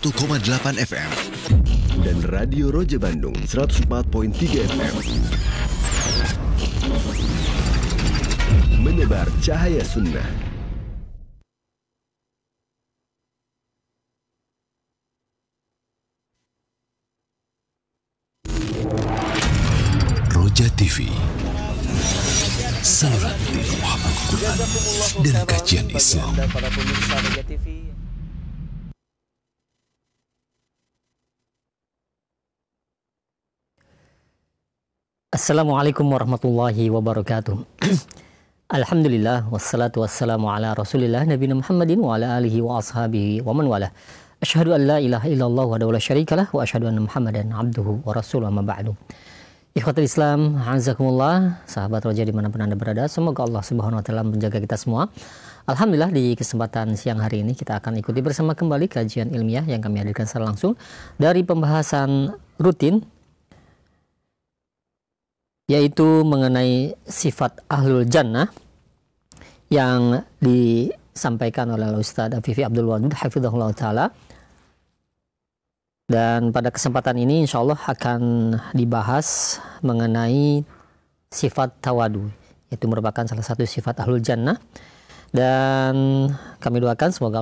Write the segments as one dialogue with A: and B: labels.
A: 101,8 FM
B: dan Radio Roja Bandung 104.3 FM. Menebar cahaya sunnah.
A: Roja TV, saluran tiluah Al-Quran dan kajian Islam.
C: Assalamualaikum warahmatullahi wabarakatuh. Alhamdulillah wassalatu wassalamu ala Rasulillah nabiyina Muhammadin wa ala alihi wa ashabihi wa man wala. Asyhadu an la ilaha illallah wa la syarikalah wa asyhadu anna Muhammadan abduhu wa rasuluhu amma ba'du. Ikhwatul Islam, azakumullah, sahabat Roja dimanapun Anda berada, semoga Allah Subhanahu wa taala menjaga kita semua. Alhamdulillah, di kesempatan siang hari ini kita akan ikuti bersama kembali kajian ilmiah yang kami hadirkan secara langsung dari pembahasan rutin, yaitu mengenai sifat ahlul jannah yang disampaikan oleh Ustaz Afifi Abdul Wadud hafizahullah ta'ala. Dan pada kesempatan ini insya Allah akan dibahas mengenai sifat tawadu, yaitu merupakan salah satu sifat ahlul jannah. Dan kami doakan semoga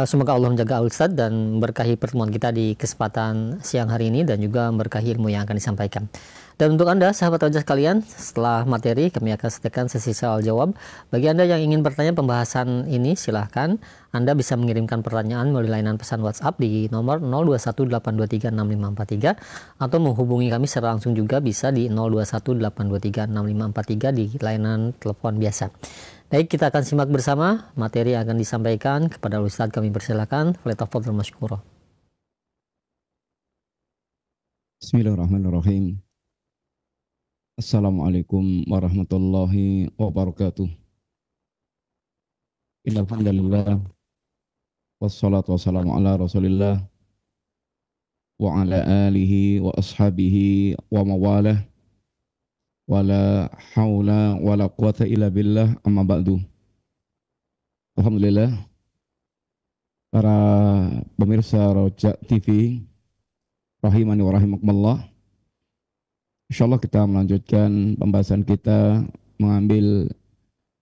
C: semoga Allah menjaga Al-Ustaz dan berkahi pertemuan kita di kesempatan siang hari ini dan juga berkahi ilmu yang akan disampaikan. Dan untuk Anda sahabat Roja sekalian, setelah materi kami akan sediakan sesi soal jawab. Bagi Anda yang ingin bertanya pembahasan ini, silahkan Anda bisa mengirimkan pertanyaan melalui layanan pesan WhatsApp di nomor 0218236543 atau menghubungi kami secara langsung juga bisa di 0218236543 di layanan telepon biasa. Baik, kita akan simak bersama materi yang akan disampaikan. Kepada Ustaz kami persilakan. Falyatafadhal masykura.
D: Bismillahirrahmanirrahim. Assalamualaikum warahmatullahi wabarakatuh. Innal hamdalillah wassalatu wassalamu ala Rasulillah wa ala alihi wa ashabihi wa mawalah. Wala haula wala quwata illa billah, amma ba'du. Alhamdulillah, para pemirsa Roja TV rahimani wa rahimakumullah, insyaallah kita melanjutkan pembahasan kita mengambil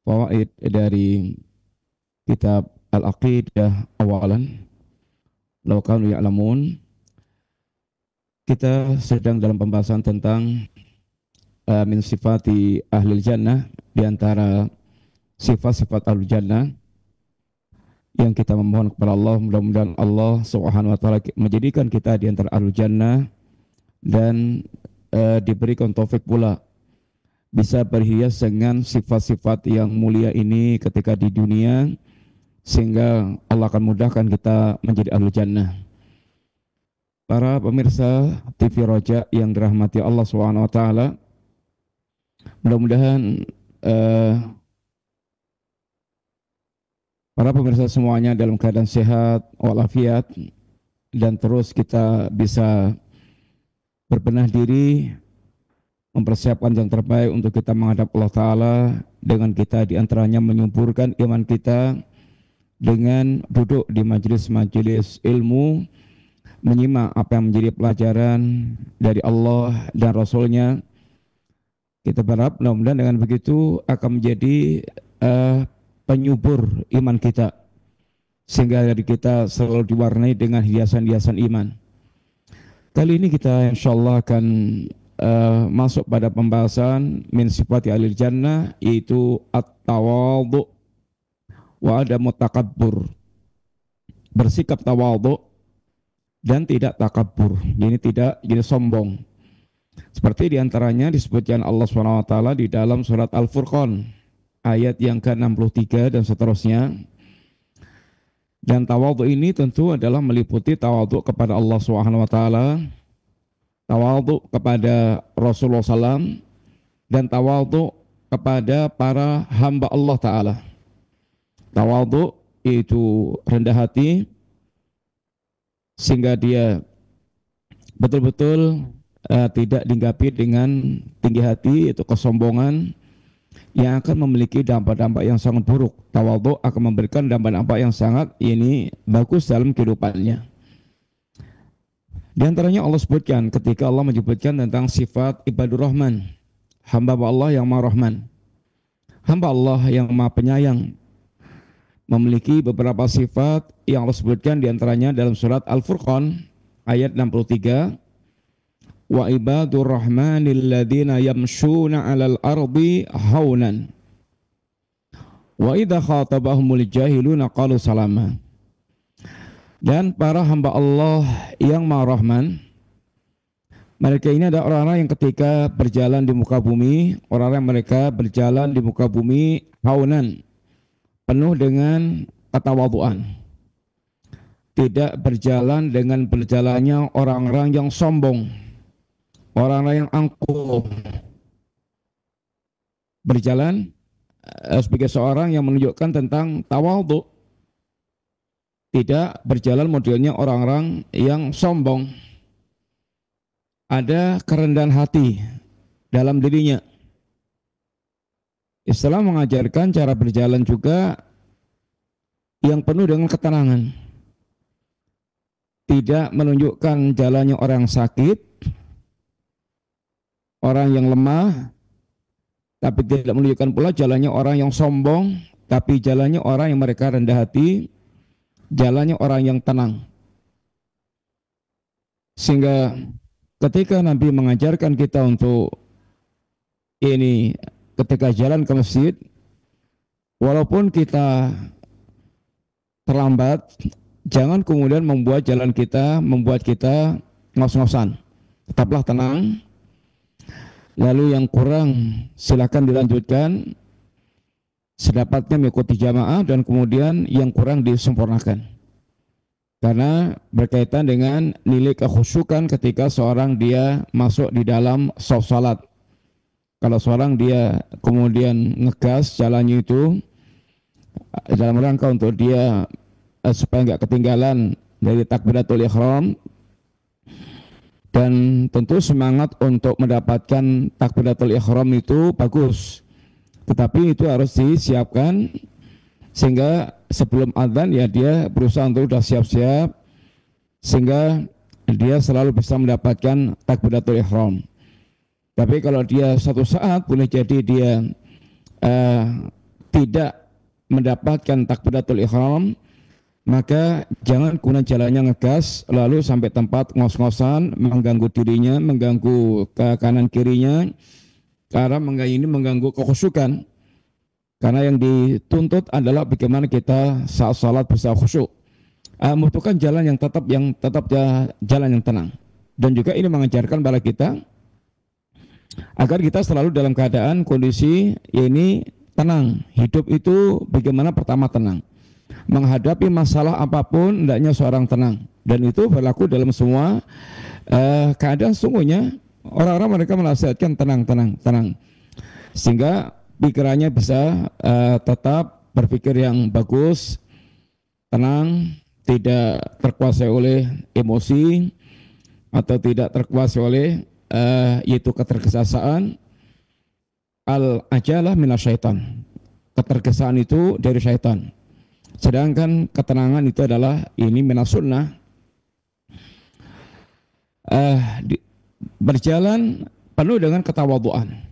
D: fawaid dari kitab Al-Aqidah awalan law kanu ya'lamun. Kita sedang dalam pembahasan tentang min sifati ahlil jannah, diantara sifat-sifat ahlul jannah yang kita memohon kepada Allah, mudah-mudahan Allah Subhanahu wa taala menjadikan kita di antara ahlul jannah dan diberikan taufik pula bisa berhias dengan sifat-sifat yang mulia ini ketika di dunia, sehingga Allah akan mudahkan kita menjadi ahlul jannah. Para pemirsa TV Roja yang dirahmati Allah Subhanahu wa taala, mudah-mudahan para pemirsa semuanya dalam keadaan sehat walafiat dan terus kita bisa berbenah diri mempersiapkan yang terbaik untuk kita menghadap Allah Ta'ala, dengan kita diantaranya menyuburkan iman kita dengan duduk di majelis-majelis ilmu, menyimak apa yang menjadi pelajaran dari Allah dan Rasulnya. Kita berharap mudah-mudahan dengan begitu akan menjadi penyubur iman kita, sehingga dari kita selalu diwarnai dengan hiasan-hiasan iman. Kali ini kita insyaallah akan masuk pada pembahasan min sifati ahlil jannah, yaitu at-tawadhu wa adamu takabbur. Bersikap tawadhu dan tidak takabbur, ini tidak jadi sombong. Seperti diantaranya disebutkan Allah SWT di dalam surat Al-Furqan ayat yang ke-63 dan seterusnya. Dan tawadhu ini tentu adalah meliputi tawadhu kepada Allah SWT, tawadhu kepada Rasulullah SAW, dan tawadhu kepada para hamba Allah Ta'ala. Tawadhu itu rendah hati, sehingga dia betul-betul tidak dinggapi dengan tinggi hati, itu kesombongan, yang akan memiliki dampak-dampak yang sangat buruk. Tawadhu akan memberikan dampak-dampak yang sangat bagus dalam kehidupannya. Di antaranya Allah sebutkan ketika Allah menyebutkan tentang sifat ibadur rahman, hamba Allah yang maha rahman, hamba Allah yang maha penyayang, memiliki beberapa sifat yang Allah sebutkan di antaranya dalam surat Al-Furqan ayat 63. Wa ibadur rahmanil ladzina yamshuna 'alal ardi haunan wa idza khatabahumul jahiluna qalu salama. Dan para hamba Allah yang Maha Rahman, mereka ini adalah orang-orang yang ketika berjalan di muka bumi, orang-orang yang mereka berjalan di muka bumi haunan, penuh dengan ketawadhuan, tidak berjalan dengan berjalannya orang-orang yang sombong, orang-orang yang angkuh, berjalan sebagai seorang yang menunjukkan tentang tawadhu, tidak berjalan modelnya orang-orang yang sombong, ada kerendahan hati dalam dirinya. Islam mengajarkan cara berjalan juga yang penuh dengan ketenangan, tidak menunjukkan jalannya orang sakit, orang yang lemah, tapi tidak menunjukkan pula jalannya orang yang sombong, tapi jalannya orang yang mereka rendah hati, jalannya orang yang tenang. Sehingga ketika Nabi mengajarkan kita untuk ketika jalan ke masjid, walaupun kita terlambat, jangan kemudian membuat kita ngos-ngosan. Tetaplah tenang. Lalu yang kurang silakan dilanjutkan sedapatnya mengikuti jamaah, dan kemudian yang kurang disempurnakan. Karena berkaitan dengan nilai kekhusyukan ketika seorang dia masuk di dalam shaf salat. Kalau seorang dia kemudian ngegas jalannya itu dalam rangka untuk dia supaya nggak ketinggalan dari takbiratul ihram, dan tentu semangat untuk mendapatkan takbiratul ihram itu bagus, tetapi itu harus disiapkan sehingga sebelum adzan ya dia berusaha untuk sudah siap-siap sehingga dia selalu bisa mendapatkan takbiratul ihram. Tapi kalau dia satu saat boleh jadi dia tidak mendapatkan takbiratul ihram, maka jangan kemudian jalannya ngegas lalu sampai tempat ngos-ngosan, mengganggu dirinya, mengganggu ke kanan kirinya, karena ini mengganggu kekhusyukan. Karena yang dituntut adalah bagaimana kita saat salat bisa khusyuk, membutuhkan jalan yang tetap jalan yang tenang. Dan juga ini mengajarkan pada kita agar kita selalu dalam keadaan kondisi tenang. Hidup itu bagaimana pertama tenang. Menghadapi masalah apapun hendaknya seorang tenang, dan itu berlaku dalam semua keadaan. Sungguhnya orang-orang mereka menasihatkan tenang, sehingga pikirannya bisa tetap berpikir yang bagus, tenang, tidak terkuasai oleh emosi atau tidak terkuasai oleh yaitu ketergesa-gesaan. Al-ajalah minasyaitan, ketergesaan itu dari syaitan. Sedangkan ketenangan itu adalah minas sunnah. Berjalan penuh dengan ketawadhuan.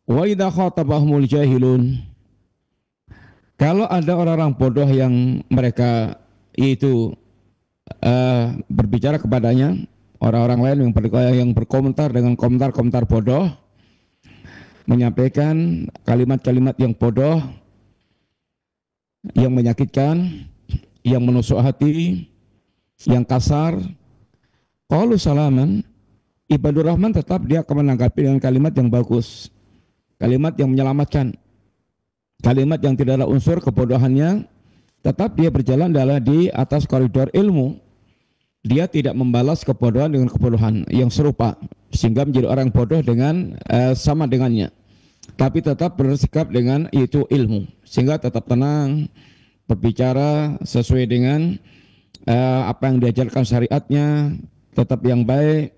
D: Wa idza khatabahumul jahilun, kalau ada orang-orang bodoh yang mereka itu berbicara kepadanya, orang-orang lain yang berkomentar dengan komentar-komentar bodoh, menyampaikan kalimat-kalimat yang bodoh, yang menyakitkan, yang menusuk hati, yang kasar, qalu salaman, ibadur rahman tetap dia akan menanggapi dengan kalimat yang bagus, kalimat yang menyelamatkan, kalimat yang tidak ada unsur kebodohannya. Tetap dia berjalan adalah di atas koridor ilmu. Dia tidak membalas kebodohan dengan kebodohan yang serupa sehingga menjadi orang bodoh dengan sama dengannya, tapi tetap bersikap dengan itu ilmu, sehingga tetap tenang, berbicara sesuai dengan apa yang diajarkan syariatnya, tetap yang baik.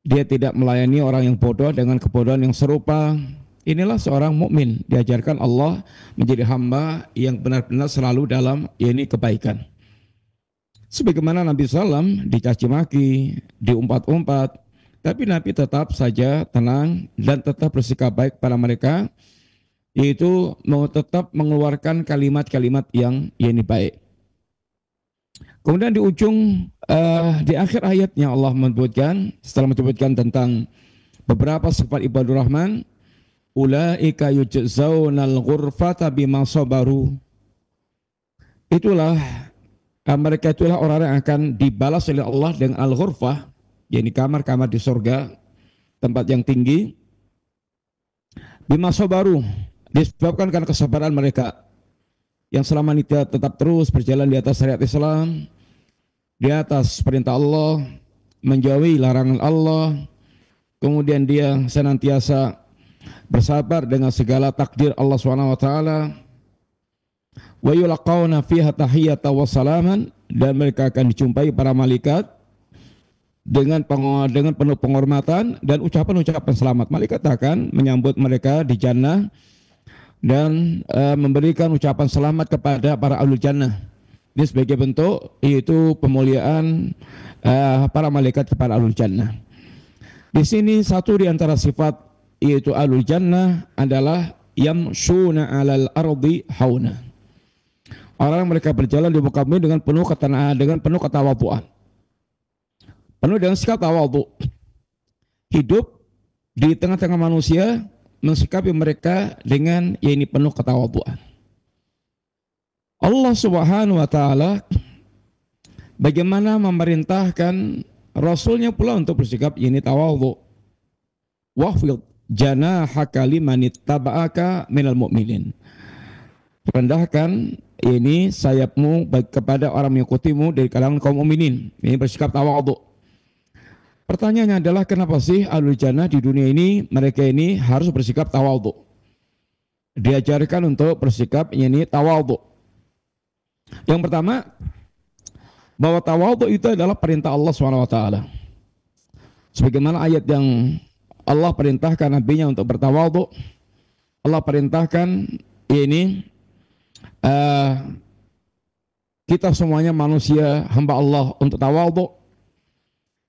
D: Dia tidak melayani orang yang bodoh dengan kebodohan yang serupa, Inilah seorang mukmin, diajarkan Allah menjadi hamba yang benar-benar selalu dalam kebaikan. Sebagaimana Nabi SAW dicaci maki, diumpat-umpat, tapi Nabi tetap saja tenang dan tetap bersikap baik pada mereka, yaitu mau tetap mengeluarkan kalimat-kalimat yang baik. Kemudian di ujung, di akhir ayatnya Allah menyebutkan, setelah menyebutkan tentang beberapa sifat ibadur rahman, ulaika yujzaunal ghurfata bima sabaru. Mereka itulah orang yang akan dibalas oleh Allah dengan al-ghurfah, yakni kamar-kamar di surga, tempat yang tinggi. Bima sabaru, disebabkan karena kesabaran mereka yang selama ini tetap terus berjalan di atas syariat Islam, di atas perintah Allah, menjauhi larangan Allah, kemudian dia senantiasa bersabar dengan segala takdir Allah SWT. Wa yulaqawna fiha tahiyyatan wa salaman, dan mereka akan dijumpai para malaikat dengan penuh penghormatan dan ucapan-ucapan selamat. Malaikat akan menyambut mereka di jannah dan memberikan ucapan selamat kepada para ahlul jannah. Ini sebagai bentuk yaitu pemuliaan para malaikat kepada ahlul jannah. Di sini satu di antara sifat yaitu ahlul jannah adalah yamshuna 'alal ardi hauna. Orang mereka berjalan di muka bumi dengan penuh ketawadhuan. Penuh dengan sikap tawadhu. Hidup di tengah-tengah manusia, mensikapi mereka dengan penuh ketawadhuan. Allah Subhanahu wa taala bagaimana memerintahkan Rasulnya pula untuk bersikap tawadhu. Wahfid janahaka limanittaba'aka minal mu'minin. Rendahkan sayapmu kepada orang mengikutimu dari kalangan kaum mukminin. Ini bersikap tawadhu. Pertanyaannya adalah kenapa sih ahlul jannah di dunia ini mereka ini harus bersikap tawadhu? Diajarkan untuk bersikap tawadhu. Yang pertama, bahwa tawadhu itu adalah perintah Allah SWT. Sebagaimana ayat yang Allah perintahkan nabinya untuk bertawadhu, Allah perintahkan kita semuanya manusia hamba Allah untuk tawadhu.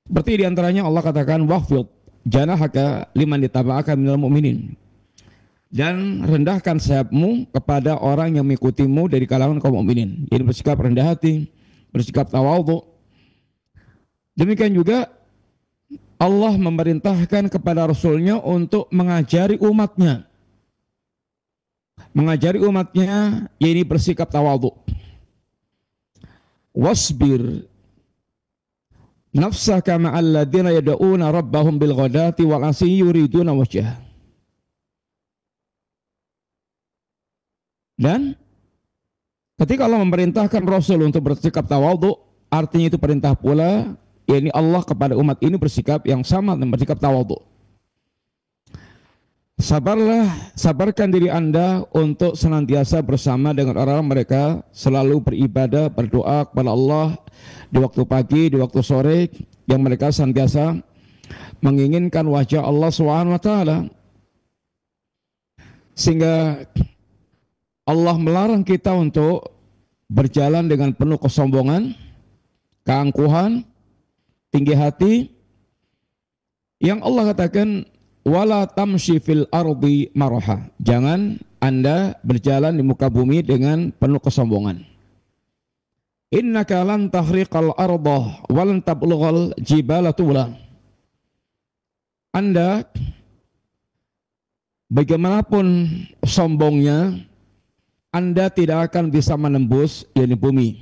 D: Seperti diantaranya Allah katakan wahfid janahaka liman ittaba'aka minal mu'minin, dan rendahkan sayapmu kepada orang yang mengikutimu dari kalangan kaum mukminin. Jadi bersikap rendah hati, bersikap tawadhu. Demikian juga Allah memerintahkan kepada Rasulnya untuk mengajari umatnya. Ini bersikap tawadhu. Wasbir nafsaka ma'al ladzina yad'una rabbahum bil ghadati wal 'ashyi yuriduna wajhah. Dan ketika Allah memerintahkan Rasul untuk bersikap tawadhu, artinya itu perintah pula Allah kepada umat ini bersikap yang sama dan bersikap tawadhu. Sabarkan diri Anda untuk senantiasa bersama dengan orang-orang mereka selalu beribadah, berdoa kepada Allah di waktu pagi, di waktu sore, yang mereka senantiasa menginginkan wajah Allah SWT. Sehingga Allah melarang kita untuk berjalan dengan penuh kesombongan, keangkuhan, tinggi hati, yang Allah katakan wala tamshi fil ardi maraha. Jangan Anda berjalan di muka bumi dengan penuh kesombongan. Innaka lan tahriqal arda wa lan tablughal jibala tula. Anda bagaimanapun sombongnya, Anda tidak akan bisa menembus bumi.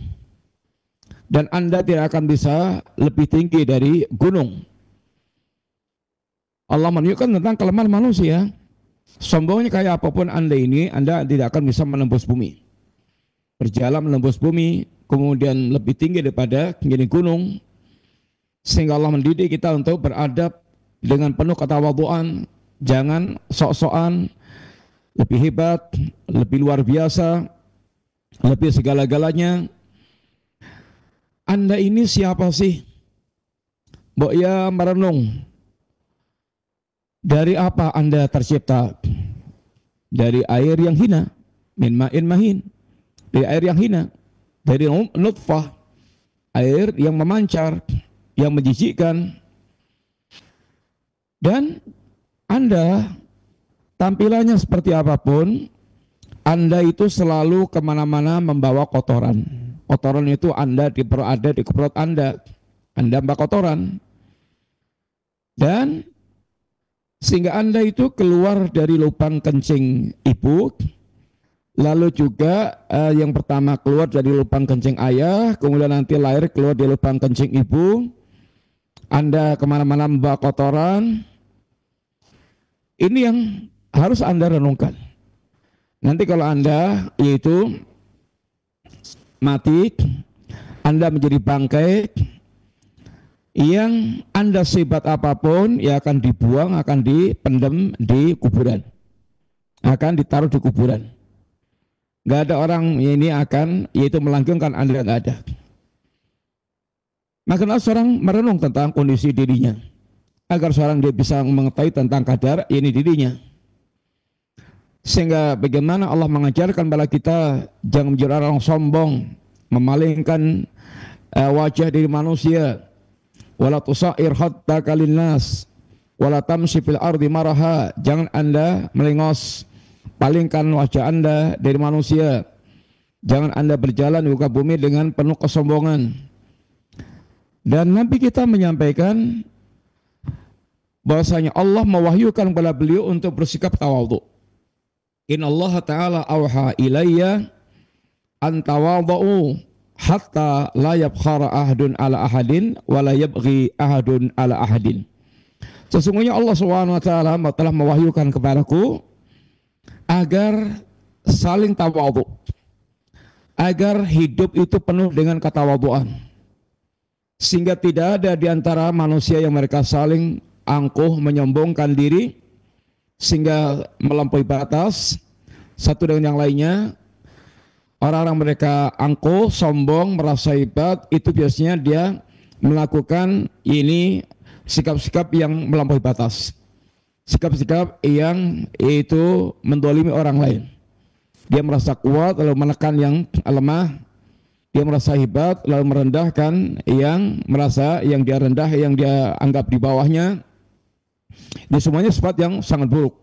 D: Dan Anda tidak akan bisa lebih tinggi dari gunung. Allah menunjukkan tentang kelemahan manusia. Sombongnya kayak apapun Anda ini, Anda tidak akan bisa menembus bumi. Berjalan menembus bumi, kemudian lebih tinggi daripada gunung. Sehingga Allah mendidik kita untuk beradab dengan penuh ketawadhuan. Jangan sok-sokan, lebih hebat, lebih luar biasa, lebih segala-galanya. Anda ini siapa sih? Mbok ya merenung. Dari apa Anda tercipta? dari air yang hina, min ma'in mahin, dari air yang hina, dari nutfah, air yang memancar, yang menjijikkan. Dan Anda tampilannya seperti apapun, Anda itu selalu kemana-mana membawa kotoran. Kotoran itu ada di perut Anda membawa kotoran. Dan sehingga Anda itu keluar dari lubang kencing ibu, lalu juga yang pertama keluar dari lubang kencing ayah, kemudian nanti lahir keluar dari lubang kencing ibu. Anda kemana-mana membawa kotoran. Ini yang harus Anda renungkan. Nanti kalau Anda yaitu mati, Anda menjadi bangkai, yang Anda sebat apapun ya akan dibuang, akan dipendam di kuburan, akan ditaruh di kuburan. Gak ada orang ini akan yaitu melanggengkan Anda, gak ada. Maka seorang merenung tentang kondisi dirinya, agar seorang dia bisa mengetahui tentang kadar ini dirinya. Sehingga bagaimana Allah mengajarkan kepada kita jangan menjadi orang sombong, memalingkan wajah dari manusia. Wala tusair hatta kalinnas wala tamshi fil ardi maraha. Jangan Anda melengos, palingkan wajah Anda dari manusia. Jangan Anda berjalan di muka bumi dengan penuh kesombongan. Dan Nabi kita menyampaikan bahwasanya Allah mewahyukan kepada beliau untuk bersikap tawadhu. Inna Allah Ta'ala awha ilayya an tawadhu hatta la yabkhara ahadun ala ahadin wa la yabghi ahadun ala ahadin. Sesungguhnya Allah SWT telah mewahyukan kepadaku agar saling tawadhu, agar hidup itu penuh dengan ketawadhuan, sehingga tidak ada di antara manusia yang mereka saling angkuh menyombongkan diri sehingga melampaui batas satu dengan yang lainnya. Orang-orang mereka angkuh, sombong, merasa hebat, itu biasanya dia melakukan ini sikap-sikap yang melampaui batas, sikap-sikap yang itu mendolimi orang lain. Dia merasa kuat lalu menekan yang lemah, dia merasa hebat lalu merendahkan yang merasa yang dia rendah, yang dia anggap di bawahnya. Ini semuanya sifat yang sangat buruk.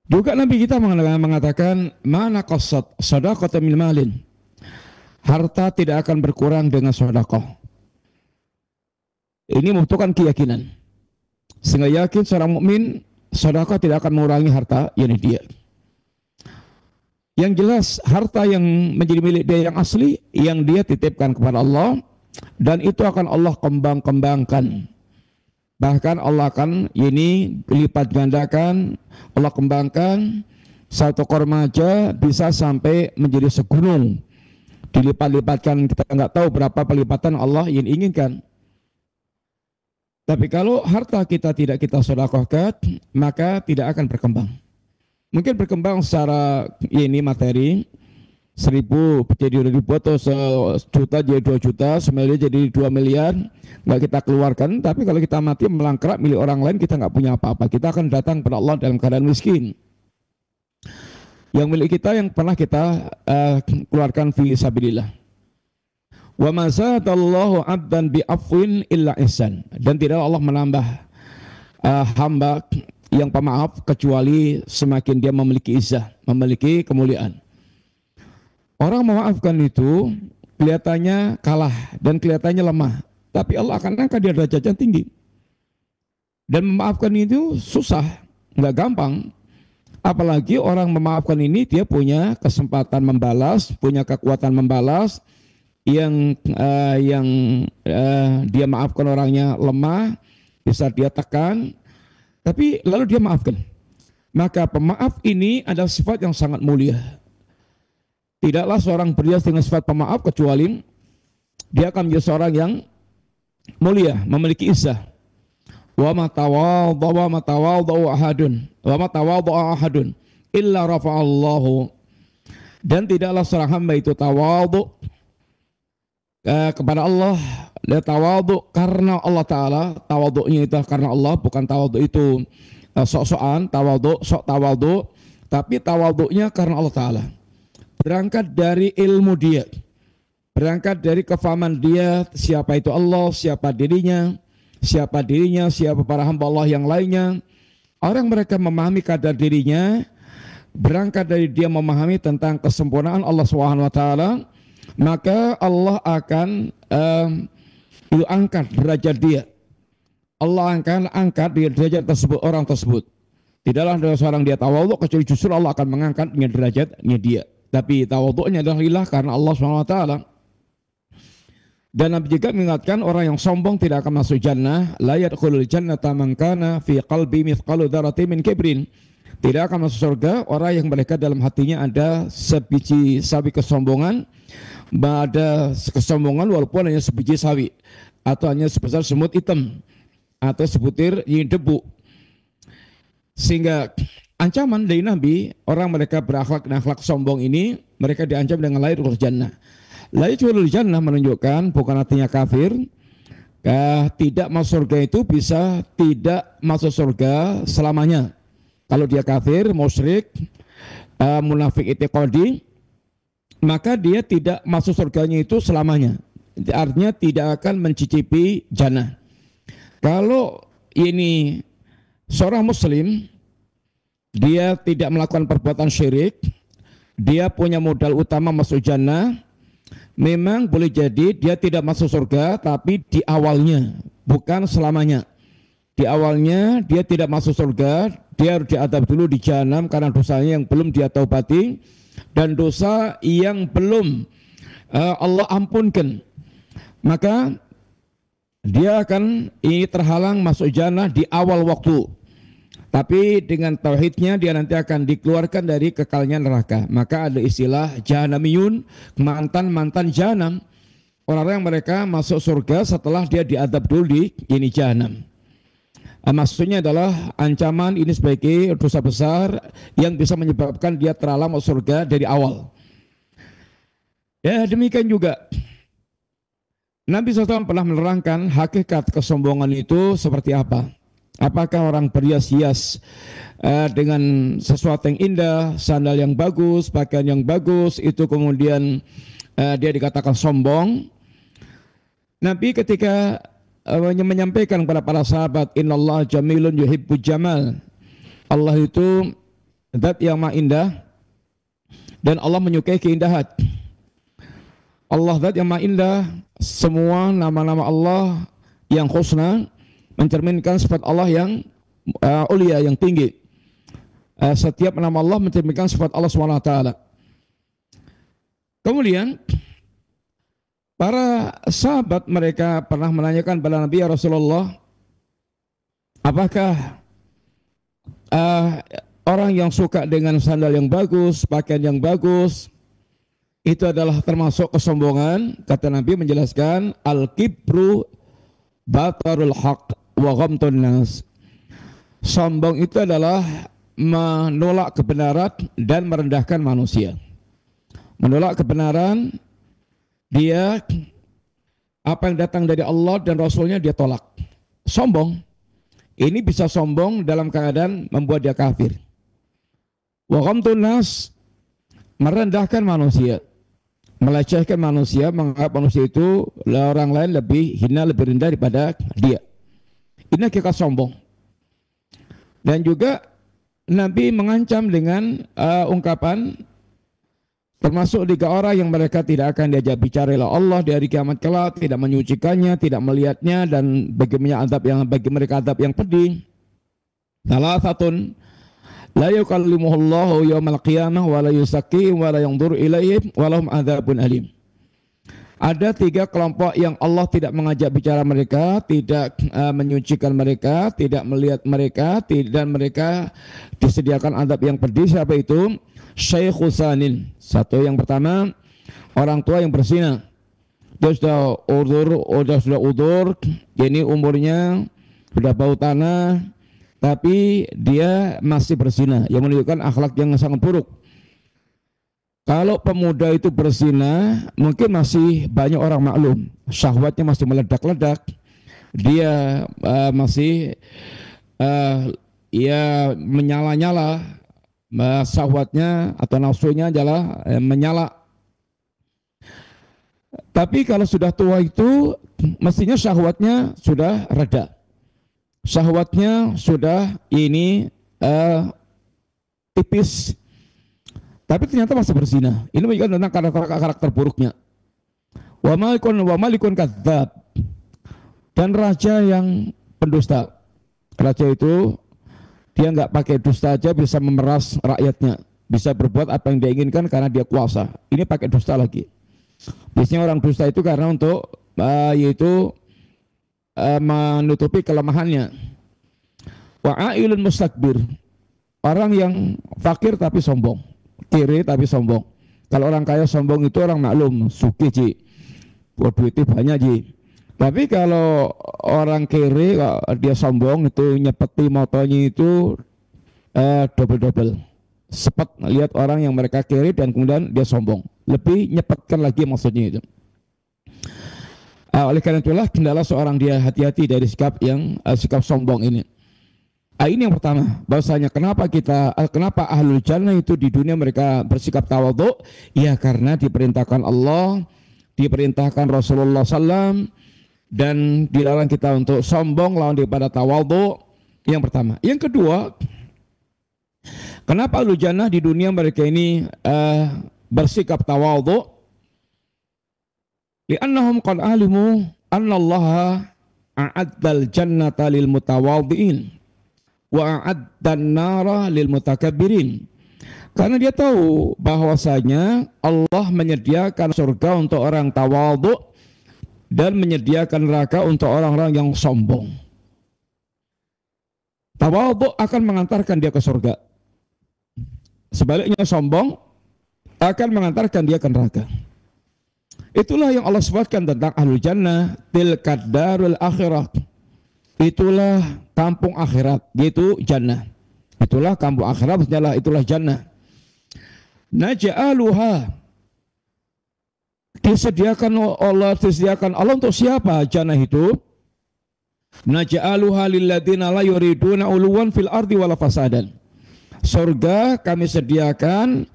D: Juga Nabi kita mengatakan mana qasat shadaqatan min malin. Harta tidak akan berkurang dengan sedekah. Ini membutuhkan keyakinan. Sehingga yakin seorang mukmin sedekah tidak akan mengurangi harta yang dia. Yang jelas harta yang menjadi milik dia yang asli, yang dia titipkan kepada Allah, dan itu akan Allah kembang-kembangkan. Bahkan Allah akan ini lipat gandakan, Allah kembangkan. Satu korma aja bisa sampai menjadi segunung, dilipat-lipatkan. Kita nggak tahu berapa pelipatan Allah yang inginkan. Tapi kalau harta kita tidak kita sedekahkan, maka tidak akan berkembang. Mungkin berkembang secara ini materi, 1.000 jadi 1.000 atau 1 juta jadi 2 juta, 1 miliar jadi 2 miliar, nggak kita keluarkan. Tapi kalau kita mati melangkrak milik orang lain, kita nggak punya apa-apa. Kita akan datang kepada Allah dalam keadaan miskin. Yang milik kita yang pernah kita keluarkan fi sabilillah. Wa ma zadallahu 'abdan bi afwin illa ihsan. Dan tidak Allah menambah hamba yang pemaaf kecuali semakin dia memiliki izzah, memiliki kemuliaan. Orang memaafkan itu kelihatannya kalah dan kelihatannya lemah, tapi Allah akan angkat dia derajatnya tinggi. Dan memaafkan itu susah, nggak gampang. Apalagi orang memaafkan ini dia punya kesempatan membalas, punya kekuatan membalas. Yang dia maafkan orangnya lemah, bisa dia tekan, tapi lalu dia maafkan. Maka pemaaf ini adalah sifat yang sangat mulia. Tidaklah seorang berhias dengan sifat pemaaf kecuali dia akan menjadi seorang yang mulia, memiliki izzah. Wa ma tawadhu ahadun illa rafa'allahu. Dan tidaklah seorang hamba itu tawadhu kepada Allah, dia tawadhu karena Allah Ta'ala. Tawadhunya itu karena Allah, bukan tawadhu itu sok-sokan, tawadhu, sok tawadhu. tapi tawadhu'nya karena Allah Ta'ala. Berangkat dari ilmu dia, berangkat dari kefahaman dia siapa itu Allah, siapa dirinya, siapa para hamba Allah yang lainnya. Orang mereka memahami kadar dirinya, berangkat dari dia memahami tentang kesempurnaan Allah Subhanahu wa taala, maka Allah akan angkat derajat dia. Allah akan angkat di derajat tersebut orang tersebut. Tidaklah ada seorang dia tawadhu kecuali justru Allah akan mengangkatnya derajatnya dia. Tapi tawadhu'nya adalah lillah karena Allah Subhanahu wa taala. Dan Nabi juga mengingatkan orang yang sombong tidak akan masuk jannah. La yadkhulul jannata man kana fi qalbi mithqalu dzarratin min kibrin. Tidak akan masuk surga orang yang mereka dalam hatinya ada sebiji sawi kesombongan, ada kesombongan walaupun hanya sebiji sawi atau hanya sebesar semut hitam atau sebutir debu. Sehingga ancaman dari Nabi, orang mereka berakhlak dan akhlak sombong ini, mereka diancam dengan la yadkhulul jannah. La yadkhulul jannah menunjukkan bukan artinya kafir. Tidak masuk surga itu bisa tidak masuk surga selamanya. Kalau dia kafir, musyrik, munafik i'tiqadi, maka dia tidak masuk surganya itu selamanya. Artinya tidak akan mencicipi jannah. Kalau ini seorang muslim, dia tidak melakukan perbuatan syirik, dia punya modal utama masuk jannah, memang boleh jadi dia tidak masuk surga, tapi di awalnya, bukan selamanya. Di awalnya dia tidak masuk surga, dia harus diadab dulu di jahanam karena dosanya yang belum dia taubati dan dosa yang belum Allah ampunkan. Maka dia akan terhalang masuk jannah di awal waktu. Tapi dengan tauhidnya dia nanti akan dikeluarkan dari kekalnya neraka. Maka ada istilah jahanamiyun, mantan jahanam. Orang-orang yang mereka masuk surga setelah dia diadab dulu di jahanam. Maksudnya adalah ancaman ini sebagai dosa besar yang bisa menyebabkan dia terhalang masuk surga dari awal. Ya demikian juga Nabi SAW pernah menerangkan hakikat kesombongan itu seperti apa. Apakah orang berhias-hias dengan sesuatu yang indah, sandal yang bagus, pakaian yang bagus, itu kemudian dia dikatakan sombong. Nabi ketika menyampaikan kepada para sahabat, innallaha jamilun yuhibbul jamal. Allah itu zat yang maha indah dan Allah menyukai keindahan. Allah zat yang maha indah, semua nama-nama Allah yang husna mencerminkan sifat Allah yang ulia, yang tinggi. Setiap nama Allah mencerminkan sifat Allah SWT. Kemudian para sahabat mereka pernah menanyakan kepada Nabi, ya Rasulullah, apakah orang yang suka dengan sandal yang bagus, pakaian yang bagus, itu adalah termasuk kesombongan? Kata Nabi menjelaskan, al-kibru batarul haq wa ghamtun nas. Sombong itu adalah menolak kebenaran dan merendahkan manusia. Menolak kebenaran, dia apa yang datang dari Allah dan Rasulnya dia tolak. Sombong. Ini bisa sombong dalam keadaan membuat dia kafir. Wa ghamtun nas, merendahkan manusia, melecehkan manusia, menganggap manusia itu orang lain lebih hina, lebih rendah daripada dia. Ini hakikat sombong. Dan juga Nabi mengancam dengan ungkapan termasuk 3 orang yang mereka tidak akan diajak bicara oleh Allah di hari kiamat kelak, tidak menyucikannya, tidak melihatnya, dan bagi mereka adab yang pedih. Salasatun la yukallimuhullahu yaumal qiyamah wa la yuzakkihim wa la yanzuru ilaihim wa lahum adzabun alim. Ada 3 kelompok yang Allah tidak mengajak bicara mereka, tidak menyucikan mereka, tidak melihat mereka, dan mereka disediakan azab yang pedih. Siapa itu? Syaikhu sanin. Satu, yang pertama, orang tua yang berzina. Dia sudah udur, ini umurnya sudah bau tanah, tapi dia masih berzina, yang menunjukkan akhlak yang sangat buruk. Kalau pemuda itu berzina, mungkin masih banyak orang maklum, syahwatnya masih meledak-ledak, dia masih menyala-nyala, Syahwatnya atau nafsunya adalah menyala. Tapi kalau sudah tua itu mestinya syahwatnya sudah reda. Syahwatnya sudah ini tipis. Tapi ternyata masih berzina. Ini menunjukkan tentang karakter buruknya. Wa malikun kadzdzab. Dan raja yang pendusta. Raja itu dia nggak pakai dusta aja bisa memeras rakyatnya. Bisa berbuat apa yang dia inginkan karena dia kuasa. Ini pakai dusta lagi. Biasanya orang dusta itu karena untuk menutupi kelemahannya. Wa'ailun mustakbir. Orang yang fakir tapi sombong. Kiri tapi sombong. Kalau orang kaya sombong itu orang maklum. Suki ji. Duitnya banyak ji. Tapi kalau orang kiri dia sombong itu nyepeti motonya itu double-double. Sepet lihat orang yang mereka kiri dan kemudian dia sombong. Lebih nyepetkan lagi maksudnya itu. Oleh karena itulah kendala seorang dia hati-hati dari sikap sombong ini. Ini yang pertama, bahwasanya kenapa ahlul jannah itu di dunia mereka bersikap tawadhu? Ya karena diperintahkan Allah, diperintahkan Rasulullah SAW, dan dilarang kita untuk sombong lawan daripada tawadhu. Yang pertama. Yang kedua, kenapa ahlul jannah di dunia mereka ini bersikap tawadhu? Li'annahum qad alimu annallaha a'addal jannata lil mutawadhi'in wa a'addan nara lil mutakabbirin. Karena dia tahu bahwasanya Allah menyediakan surga untuk orang tawadhu dan menyediakan neraka untuk orang-orang yang sombong. Tawadhu akan mengantarkan dia ke surga. Sebaliknya sombong akan mengantarkan dia ke neraka. Itulah yang Allah sebutkan tentang ahlul jannah, tilkad darul akhirah. Itulah kampung akhirat, yaitu jannah. Itulah kampung akhirat, itulah jannah. Naj'aluha, disediakan Allah untuk siapa jannah itu? Naj'aluha lilladzina la yuriduna uluwan fil ardi wala fasadan. Surga kami sediakan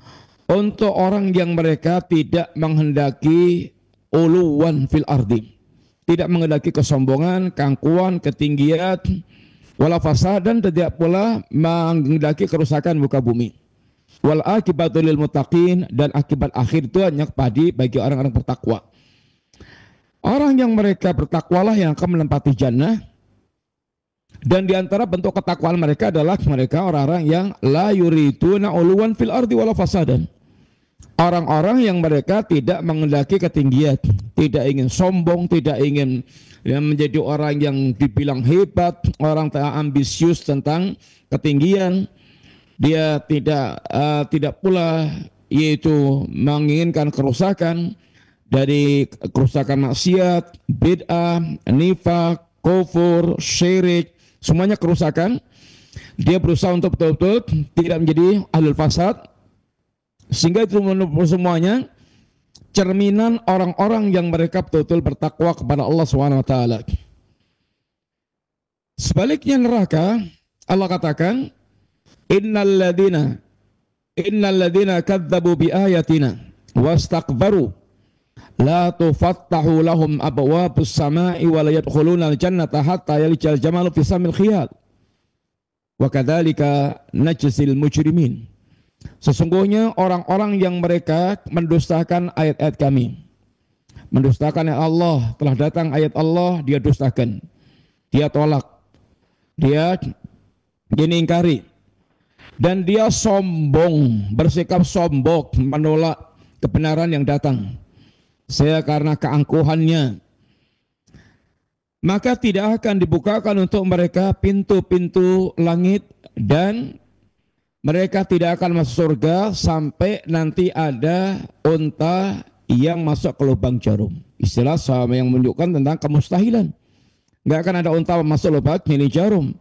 D: untuk orang yang mereka tidak menghendaki uluwan fil ardi, tidak menghendaki kesombongan, keangkuhan, ketinggian, wala fasadan, tidak pula menghendaki kerusakan muka bumi. Wal akibatu lil muttaqin, dan akibat akhir itu hanya bagi orang-orang bertakwa. Orang yang mereka bertakwalah yang akan menempati jannah. Dan di antara bentuk ketakwaan mereka adalah mereka orang-orang yang la yuriduna uluwan fil ardi wala fasadan. Orang-orang yang mereka tidak menghendaki ketinggian, tidak ingin sombong, tidak ingin menjadi orang yang dibilang hebat, orang yang ambisius tentang ketinggian. Dia tidak pula yaitu menginginkan kerusakan, dari kerusakan maksiat, bid'ah, nifak, kufur, syirik, semuanya kerusakan. Dia berusaha untuk betul-betul tidak menjadi ahlul fasad, sehingga itu semuanya cerminan orang-orang yang mereka betul-betul bertakwa kepada Allah SWT. Sebaliknya neraka, Allah katakan, innal ladzina kadzdzabu bi ayatina wastakbaru la tufattahu lahum abwabus samai wa la yadkhuluna al-jannata hatta yalijal jamalu fi samil khiyat wa kadzalika najzil mujrimin. Sesungguhnya orang-orang yang mereka mendustakan ayat-ayat kami, mendustakan ayat Allah, telah datang ayat Allah, dia dustakan, dia tolak, dia ingkari, dan dia sombong, bersikap sombong, menolak kebenaran yang datang. Saya karena keangkuhannya, maka tidak akan dibukakan untuk mereka pintu-pintu langit, dan mereka tidak akan masuk surga sampai nanti ada unta yang masuk ke lubang jarum. Istilah sama yang menunjukkan tentang kemustahilan. Nggak akan ada unta masuk lubang ini jarum.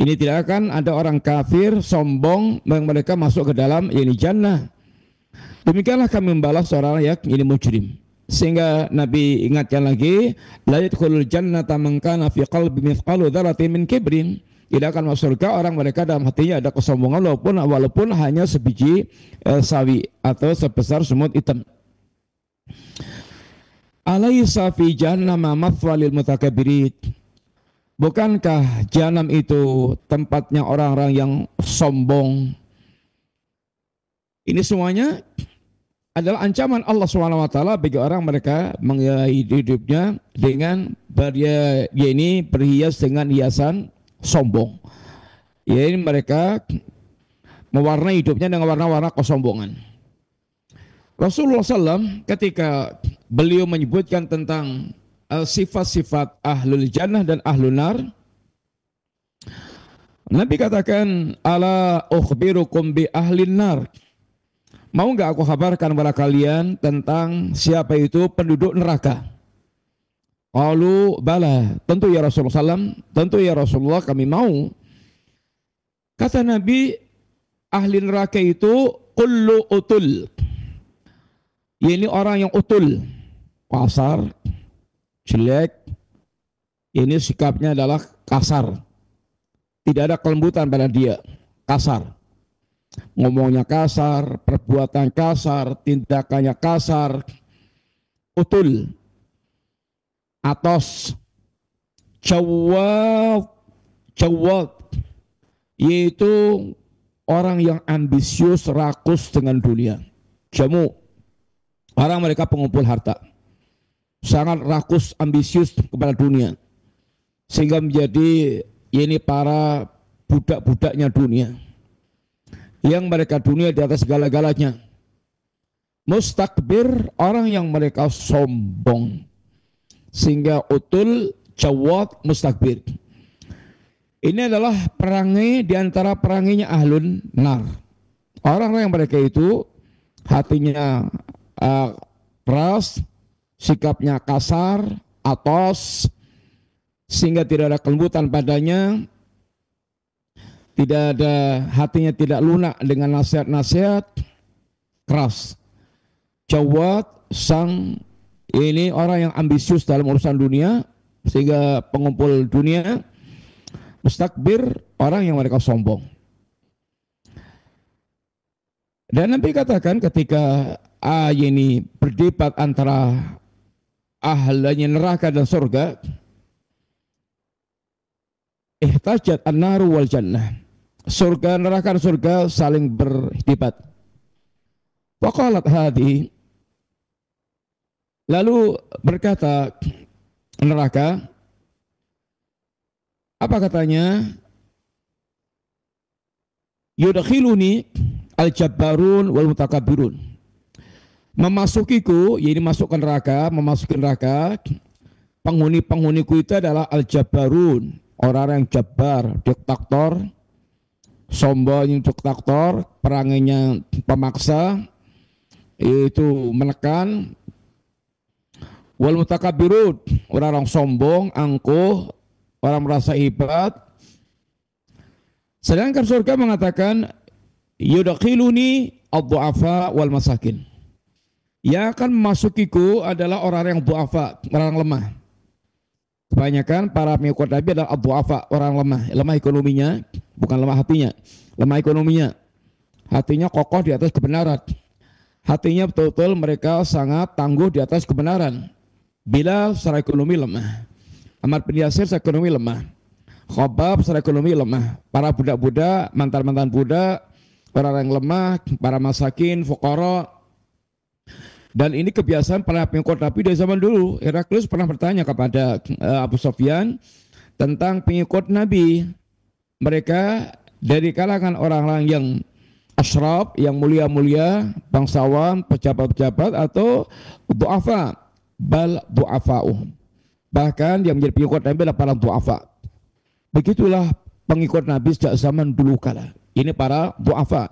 D: Ini tidak akan ada orang kafir sombong yang mereka masuk ke dalam ini jannah. Demikianlah kami membalas orang yang ini mujrim. Sehingga Nabi ingatkan lagi, la yadkhulul jannata man kana fi qalbi mithqalu dzarratin min kibrin. tidak akan masuk surga orang mereka dalam hatinya ada kesombongan walaupun hanya sebiji sawi atau sebesar semut hitam. Alaysa fi jahannama mathwa lil mutakabbirin. Bukankah jahanam itu tempatnya orang-orang yang sombong? Ini semuanya adalah ancaman Allah SWT bagi orang mereka mengakhiri hidupnya dengan berhias dengan hiasan sombong. Ya, ini mereka mewarnai hidupnya dengan warna-warna kesombongan. Rasulullah SAW ketika beliau menyebutkan tentang sifat-sifat ahlul jannah dan ahlul nar, Nabi katakan, ala ukhbirukum bi ahlin nar. Mau enggak aku kabarkan kepada kalian tentang siapa itu penduduk neraka? Qalu bala, tentu ya Rasulullah SAW, tentu ya Rasulullah kami mau. Kata Nabi, ahli neraka itu kullu utul. Ini orang yang utul, kasar, jelek. Ini sikapnya adalah kasar. Tidak ada kelembutan pada dia, kasar. Ngomongnya kasar, perbuatan kasar, tindakannya kasar, utul, atos, jawab, yaitu orang yang ambisius, rakus dengan dunia. Jamu, orang mereka pengumpul harta, sangat rakus, ambisius kepada dunia, sehingga menjadi ini para budak-budaknya dunia. Yang mereka dunia di atas segala-galanya. Mustakbir, orang yang mereka sombong. Sehingga utul, jawad, mustakbir. Ini adalah perangai di antara peranginya ahlun nar. Orang-orang yang mereka itu hatinya keras, sikapnya kasar, atos, sehingga tidak ada kelembutan padanya. Tidak ada, hatinya tidak lunak dengan nasihat-nasihat, keras. Jawad, sang ini orang yang ambisius dalam urusan dunia, sehingga pengumpul dunia. Mustakbir, orang yang mereka sombong. Dan Nabi katakan ketika ini berdebat antara ahlinya neraka dan surga, ihtajat an-naru wal jannah. Surga, neraka dan surga saling berdebat. Waqalat hadi, lalu berkata neraka, apa katanya? Yudkhiluni al-jabbarun wal mutakabbirun. Memasukiku, yaitu masuk ke neraka, memasuki neraka, penghuni-penghuniku itu adalah al-jabbarun, orang yang jabbar, diktator, sombong, diktator, perangainya pemaksa, itu menekan. Wal mutakabbirun, orang-orang sombong, angkuh, orang merasa hebat. Sedangkan surga mengatakan yudkhiluni ad-du'afa wal masakin. Yang akan memasukiku adalah orang yang du'afa, orang lemah. Kebanyakan para pengikut Nabi adalah ad-du'afa, orang lemah. Lemah ekonominya, bukan lemah hatinya. Lemah ekonominya. Hatinya kokoh di atas kebenaran. Hatinya betul-betul mereka sangat tangguh di atas kebenaran. Bilal secara ekonomi lemah. Ammar bin Yasir secara ekonomi lemah. Khobab secara ekonomi lemah. Para budak-budak, mantan-mantan budak, orang yang lemah, para masakin, fuqara. Dan ini kebiasaan para pengikut Nabi dari zaman dulu. Heraklius pernah bertanya kepada Abu Sufyan tentang pengikut Nabi. Mereka dari kalangan orang-orang yang asyraf, yang mulia-mulia, bangsawan, pejabat-pejabat, atau du'afa, bal du'afa'uhum. Bahkan yang menjadi pengikut Nabi adalah para du'afa. Begitulah pengikut Nabi sejak zaman dulu kala. Ini para du'afa.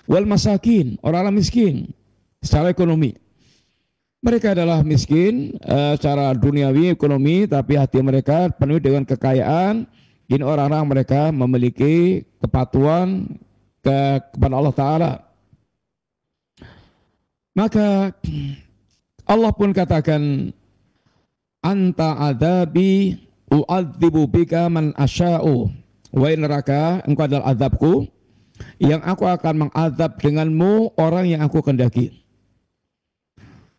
D: Wal masakin, orang-orang miskin secara ekonomi. Mereka adalah miskin secara duniawi, ekonomi, tapi hati mereka penuh dengan kekayaan. Ini orang-orang mereka memiliki kepatuhan kepada Allah Ta'ala. Maka Allah pun katakan, anta adabi u'adzibu bika man asya'u. wahai neraka, engkau adalah azabku, yang aku akan mengazab denganmu orang yang aku kehendaki.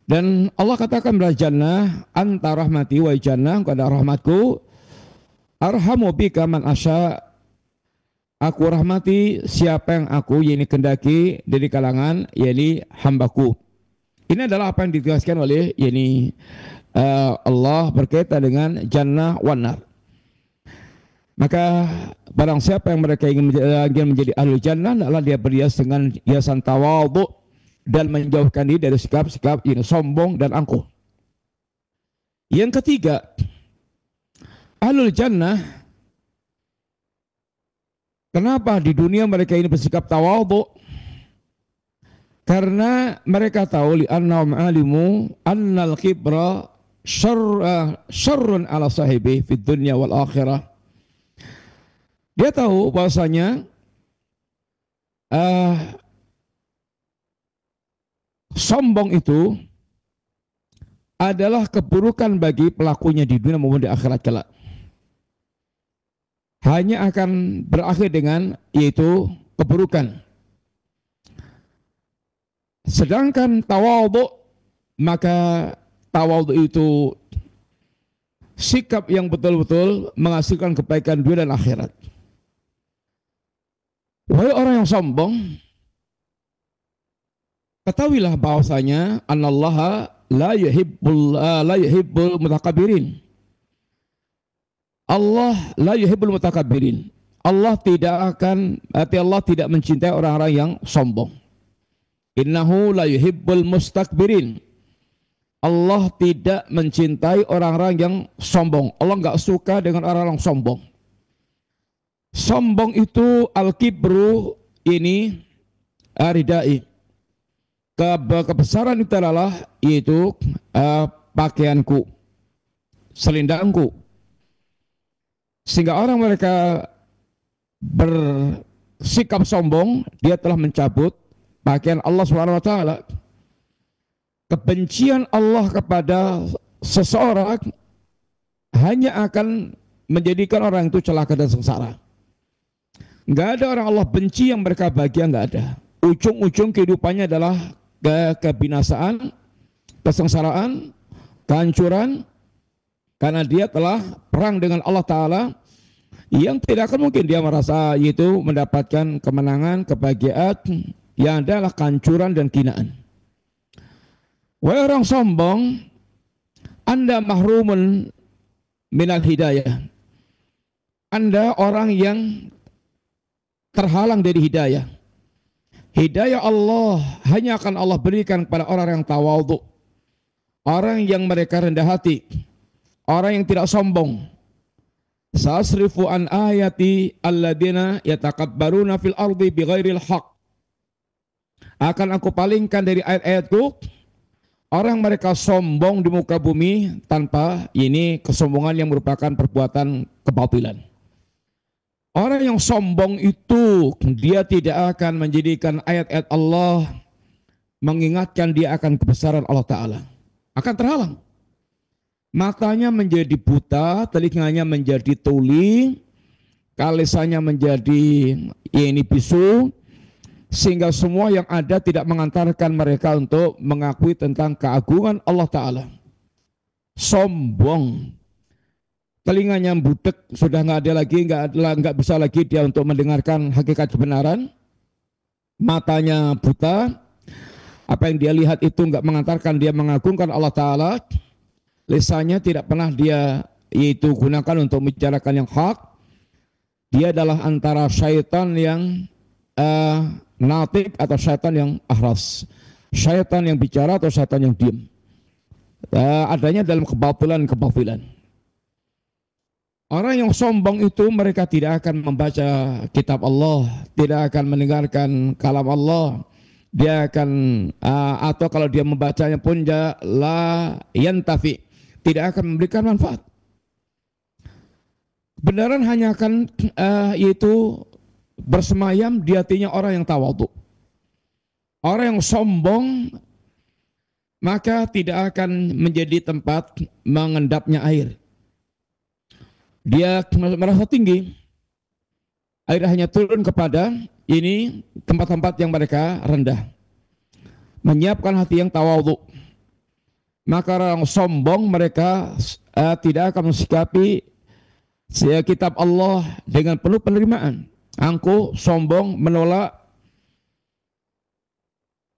D: Dan Allah katakan pada jannah, anta rahmati wa jannah, engkau adalah rahmatku, arhamu bika man asya, aku rahmati siapa yang aku yakni kehendaki dari kalangan yakni hambaku. Ini adalah apa yang ditegaskan oleh yakni Allah berkaitan dengan jannah wan nar. Maka barang siapa yang mereka ingin menjadi ahli jannah, adalah dia berhias dengan hiasan tawadhu dan menjauhkan diri dari sikap-sikap ini sombong dan angkuh. Yang ketiga, ahlul jannah, kenapa di dunia mereka ini bersikap tawadhu? Karena mereka tahu li'annahum alimu annal kibra syarrun ala sahibi fid dunya wal akhirah. Dia tahu bahwasanya sombong itu adalah keburukan bagi pelakunya di dunia maupun di akhirat kelak. Hanya akan berakhir dengan yaitu keburukan. Sedangkan tawadhu, maka tawadhu itu sikap yang betul-betul menghasilkan kebaikan dunia dan akhirat. Wahai orang yang sombong, ketahuilah bahwasanya anallaha la yuhibbul mutakabbirin. Allah la yuhibbul mutakabbirin. Allah tidak mencintai orang-orang yang sombong. Innahu la yuhibbul mustakbirin. Allah tidak mencintai orang-orang yang sombong. Allah enggak suka dengan orang-orang sombong. Sombong itu al-kibru ini ridai. Kebesaran itu adalah yaitu pakaianku, selendangku. Sehingga orang mereka bersikap sombong, dia telah mencabut pakaian Allah Subhanahu wa taala. Kebencian Allah kepada seseorang hanya akan menjadikan orang itu celaka dan sengsara. Enggak ada orang Allah benci yang mereka bahagia, enggak ada. Ujung-ujung kehidupannya adalah kebinasaan, kesengsaraan, kehancuran, karena dia telah perang dengan Allah Ta'ala, yang tidak akan mungkin dia merasa yaitu mendapatkan kemenangan, kebahagiaan, yang adalah kehancuran dan kinaan. Wahai orang sombong, Anda mahrumun minal hidayah. Anda orang yang terhalang dari hidayah. Hidayah Allah hanya akan Allah berikan kepada orang yang tawadhu, orang yang mereka rendah hati, orang yang tidak sombong. Sasrifu an ayati alladzina yatakabbaruna fil ardi bighairil haq. Akan aku palingkan dari ayat-ayatku orang mereka sombong di muka bumi tanpa ini kesombongan yang merupakan perbuatan kebatilan. Orang yang sombong itu dia tidak akan menjadikan ayat-ayat Allah mengingatkan dia akan kebesaran Allah Ta'ala. Akan terhalang. Matanya menjadi buta, telinganya menjadi tuli, kalisannya menjadi ini bisu, sehingga semua yang ada tidak mengantarkan mereka untuk mengakui tentang keagungan Allah Ta'ala. Sombong. Telinganya budek, sudah nggak ada lagi, nggak bisa lagi dia untuk mendengarkan hakikat kebenaran. Matanya buta, apa yang dia lihat itu nggak mengantarkan dia mengagungkan Allah Ta'ala. Lisannya tidak pernah dia yaitu gunakan untuk membicarakan yang hak. Dia adalah antara syaitan yang natik atau syaitan yang ahras. Syaitan yang bicara atau syaitan yang diam. Adanya dalam kebatilan. Orang yang sombong itu mereka tidak akan membaca kitab Allah, tidak akan mendengarkan kalam Allah. Dia akan atau kalau dia membacanya pun la yantafi, tidak akan memberikan manfaat. Kebenaran hanya akan yaitu bersemayam di hatinya orang yang tawadhu. Orang yang sombong maka tidak akan menjadi tempat mengendapnya air. Dia merasa tinggi. air hanya turun kepada ini tempat-tempat yang mereka rendah. Menyiapkan hati yang tawadhu. Maka orang sombong mereka tidak akan mensikapi kitab Allah dengan penuh penerimaan. Angkuh, sombong, menolak.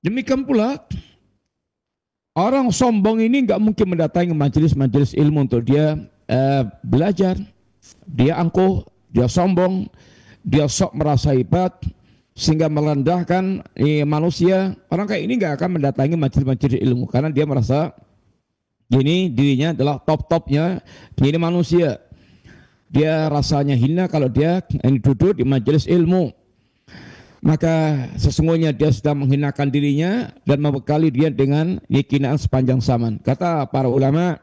D: Demikian pula orang sombong ini nggak mungkin mendatangi majelis-majelis ilmu untuk dia belajar. Dia angkuh, dia sombong, dia sok merasa hebat sehingga merendahkan manusia. Orang kayak ini nggak akan mendatangi majelis-majelis ilmu karena dia merasa ini dirinya adalah top-topnya ini manusia. Dia rasanya hina kalau dia duduk di majelis ilmu. Maka sesungguhnya dia sudah menghinakan dirinya dan membekali dia dengan kehinaan sepanjang zaman. Kata para ulama,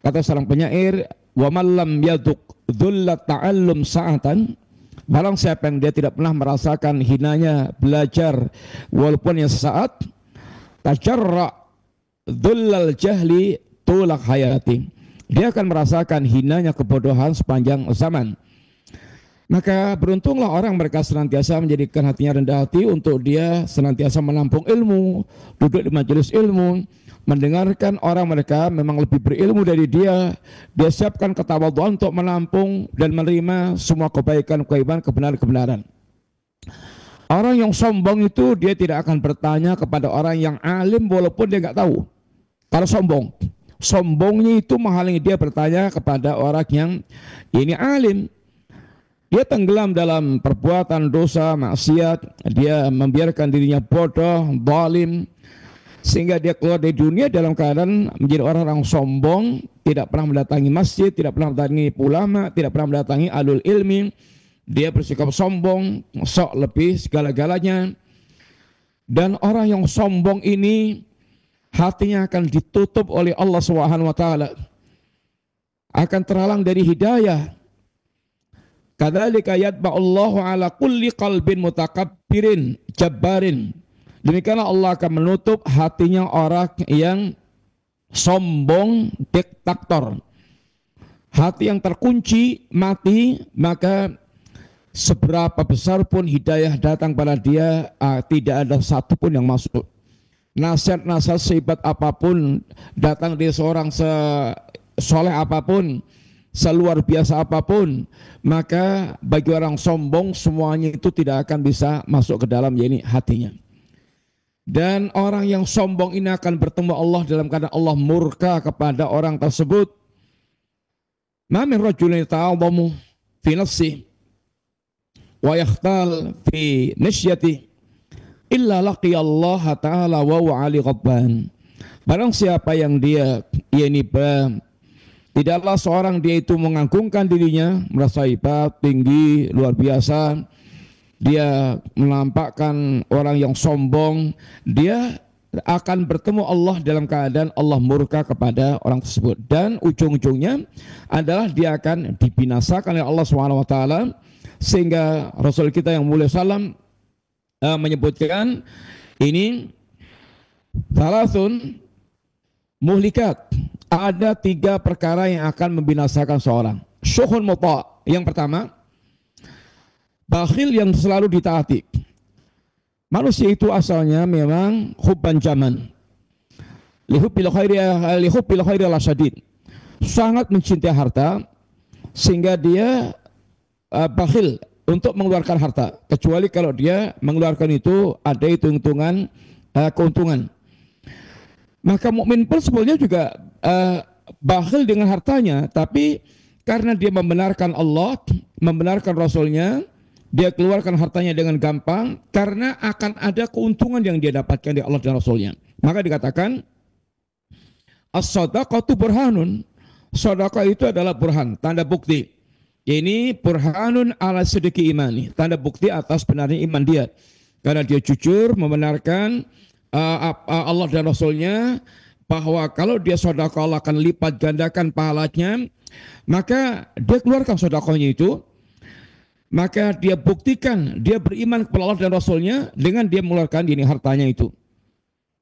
D: kata seorang penyair, wa man lam yaduk dzullat ta'allum sa'atan, barang siapa yang dia tidak pernah merasakan hinanya belajar walaupun yang sesaat, tajarra dhullal jahli tulak hayati, dia akan merasakan hinanya kebodohan sepanjang zaman. Maka beruntunglah orang mereka senantiasa menjadikan hatinya rendah hati untuk dia senantiasa menampung ilmu, duduk di majelis ilmu, mendengarkan orang mereka memang lebih berilmu dari dia. Dia siapkan ketawadhuan untuk menampung dan menerima semua kebaikan-kebaikan, kebenaran-kebenaran. Orang yang sombong itu dia tidak akan bertanya kepada orang yang alim walaupun dia nggak tahu. Kalau sombongnya itu menghalangi dia bertanya kepada orang yang ini alim. Dia tenggelam dalam perbuatan dosa, maksiat, dia membiarkan dirinya bodoh, zalim, sehingga dia keluar dari dunia dalam keadaan menjadi orang-orang sombong, tidak pernah mendatangi masjid, tidak pernah mendatangi ulama, tidak pernah mendatangi alul ilmi. Dia bersikap sombong, sok lebih segala-galanya. Dan orang yang sombong ini hatinya akan ditutup oleh Allah SWT, akan terhalang dari hidayah. Kadzalika yatba'ullahu ala kulli qalbin mutakabbirin jabbarin. Demikianlah Allah akan menutup hatinya orang yang sombong, diktator. Hati yang terkunci, mati, maka seberapa besar pun hidayah datang pada dia, tidak ada satupun yang masuk. Nasihat-nasihat sehebat apapun datang dari seorang soleh apapun, seluar biasa apapun, maka bagi orang sombong semuanya itu tidak akan bisa masuk ke dalam hatinya. Dan orang yang sombong ini akan bertemu Allah dalam keadaan Allah murka kepada orang tersebut. Ma min rajulin ta'adhamu fi nafsihi wa yakhtal fi nisyati illa laqiyallaha ta'ala wa huwa ali ghadban. Barang siapa yang dia tidaklah seorang dia itu mengagungkan dirinya, merasa hebat, tinggi, luar biasa. Dia menampakkan orang yang sombong. Dia akan bertemu Allah dalam keadaan Allah murka kepada orang tersebut. Dan ujung-ujungnya adalah dia akan dibinasakan oleh Allah SWT. Sehingga Rasul kita yang mulia salam menyebutkan ini salasun muhlikat. Ada 3 perkara yang akan membinasakan seorang. Syuhun muta'. Yang pertama, bakhil yang selalu ditaati. Manusia itu asalnya memang hubban jaman. Lihubbil khairi la syadid. Sangat mencintai harta sehingga dia bakhil untuk mengeluarkan harta. Kecuali kalau dia mengeluarkan itu ada hitung-hitungan keuntungan. Maka mukmin pun sebetulnya juga bakhil dengan hartanya, tapi karena dia membenarkan Allah, membenarkan Rasulnya, dia keluarkan hartanya dengan gampang karena akan ada keuntungan yang dia dapatkan dari Allah dan Rasulnya. Maka dikatakan as-sadaqatu burhanun. Sedekah itu adalah burhan, tanda bukti. Ini burhanun ala sidqi imani, tanda bukti atas benarnya iman dia. Karena dia jujur membenarkan Allah dan Rasulnya, bahwa kalau dia sedekah Allah akan lipat gandakan pahalanya, maka dia keluarkan sedekahnya itu, maka dia buktikan dia beriman kepada Allah dan Rasulnya dengan dia mengeluarkan ini hartanya itu.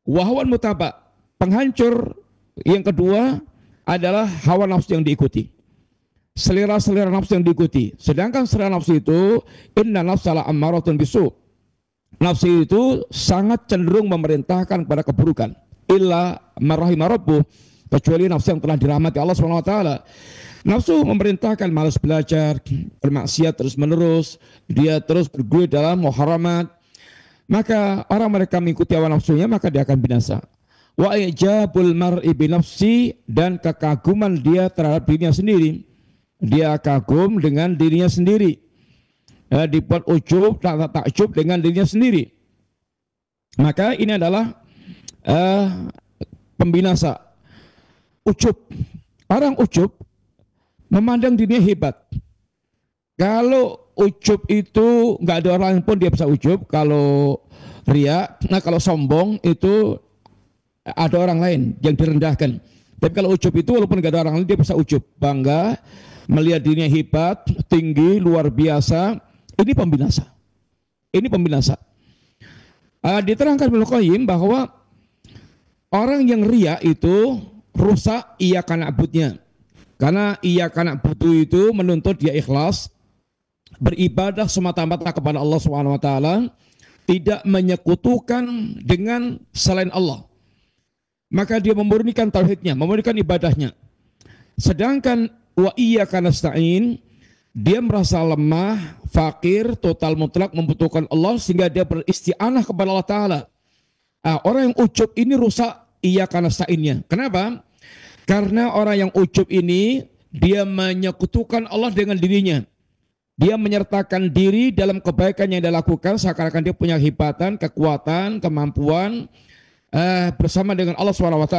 D: Wahwan mutaba, penghancur yang kedua adalah hawa nafsu yang diikuti. selera-selera nafsu yang diikuti. Sedangkan selera nafsu itu inna nafsala ammaratun bisu. Nafsu itu sangat cenderung memerintahkan kepada keburukan. Illa marrahima rabbuh, kecuali nafsu yang telah dirahmati Allah Subhanahu wa taala. Nafsu memerintahkan malas belajar, bermaksiat terus-menerus, dia terus bergulir dalam muharamat. Maka orang mereka mengikuti hawa nafsunya, maka dia akan binasa. Wa ijabul mar'i bi nafsi, dan kekaguman dia terhadap dirinya sendiri. Dia kagum dengan dirinya sendiri. Dibuat ujub, takjub dengan dirinya sendiri. Maka ini adalah pembinasa. Ujub. Orang ujub memandang dirinya hebat. Kalau ujub itu nggak ada orang pun dia bisa ujub. Kalau riya, nah kalau sombong itu ada orang lain yang direndahkan. Tapi kalau ujub itu walaupun nggak ada orang lain dia bisa ujub, bangga, melihat dirinya hebat, tinggi, luar biasa. Ini pembinasa. Ini pembinasa. Diterangkan Ibnu Qayyim bahwa orang yang riya itu rusak iyyaka na'budnya. Karena iyyaka na'budu itu menuntut dia ikhlas, beribadah semata-mata kepada Allah Subhanahu wa taala, tidak menyekutukan dengan selain Allah. Maka dia memurnikan tauhidnya, memurnikan ibadahnya. Sedangkan wa iyyaka nasta'in, dia merasa lemah, fakir, total mutlak membutuhkan Allah sehingga dia beristi'anah kepada Allah taala. Orang yang ujub ini rusak iyyaka nasta'innya. Kenapa? Karena orang yang ujub ini dia menyekutukan Allah dengan dirinya. Dia menyertakan diri dalam kebaikan yang dia lakukan seakan-akan dia punya hebatan, kekuatan, kemampuan bersama dengan Allah SWT.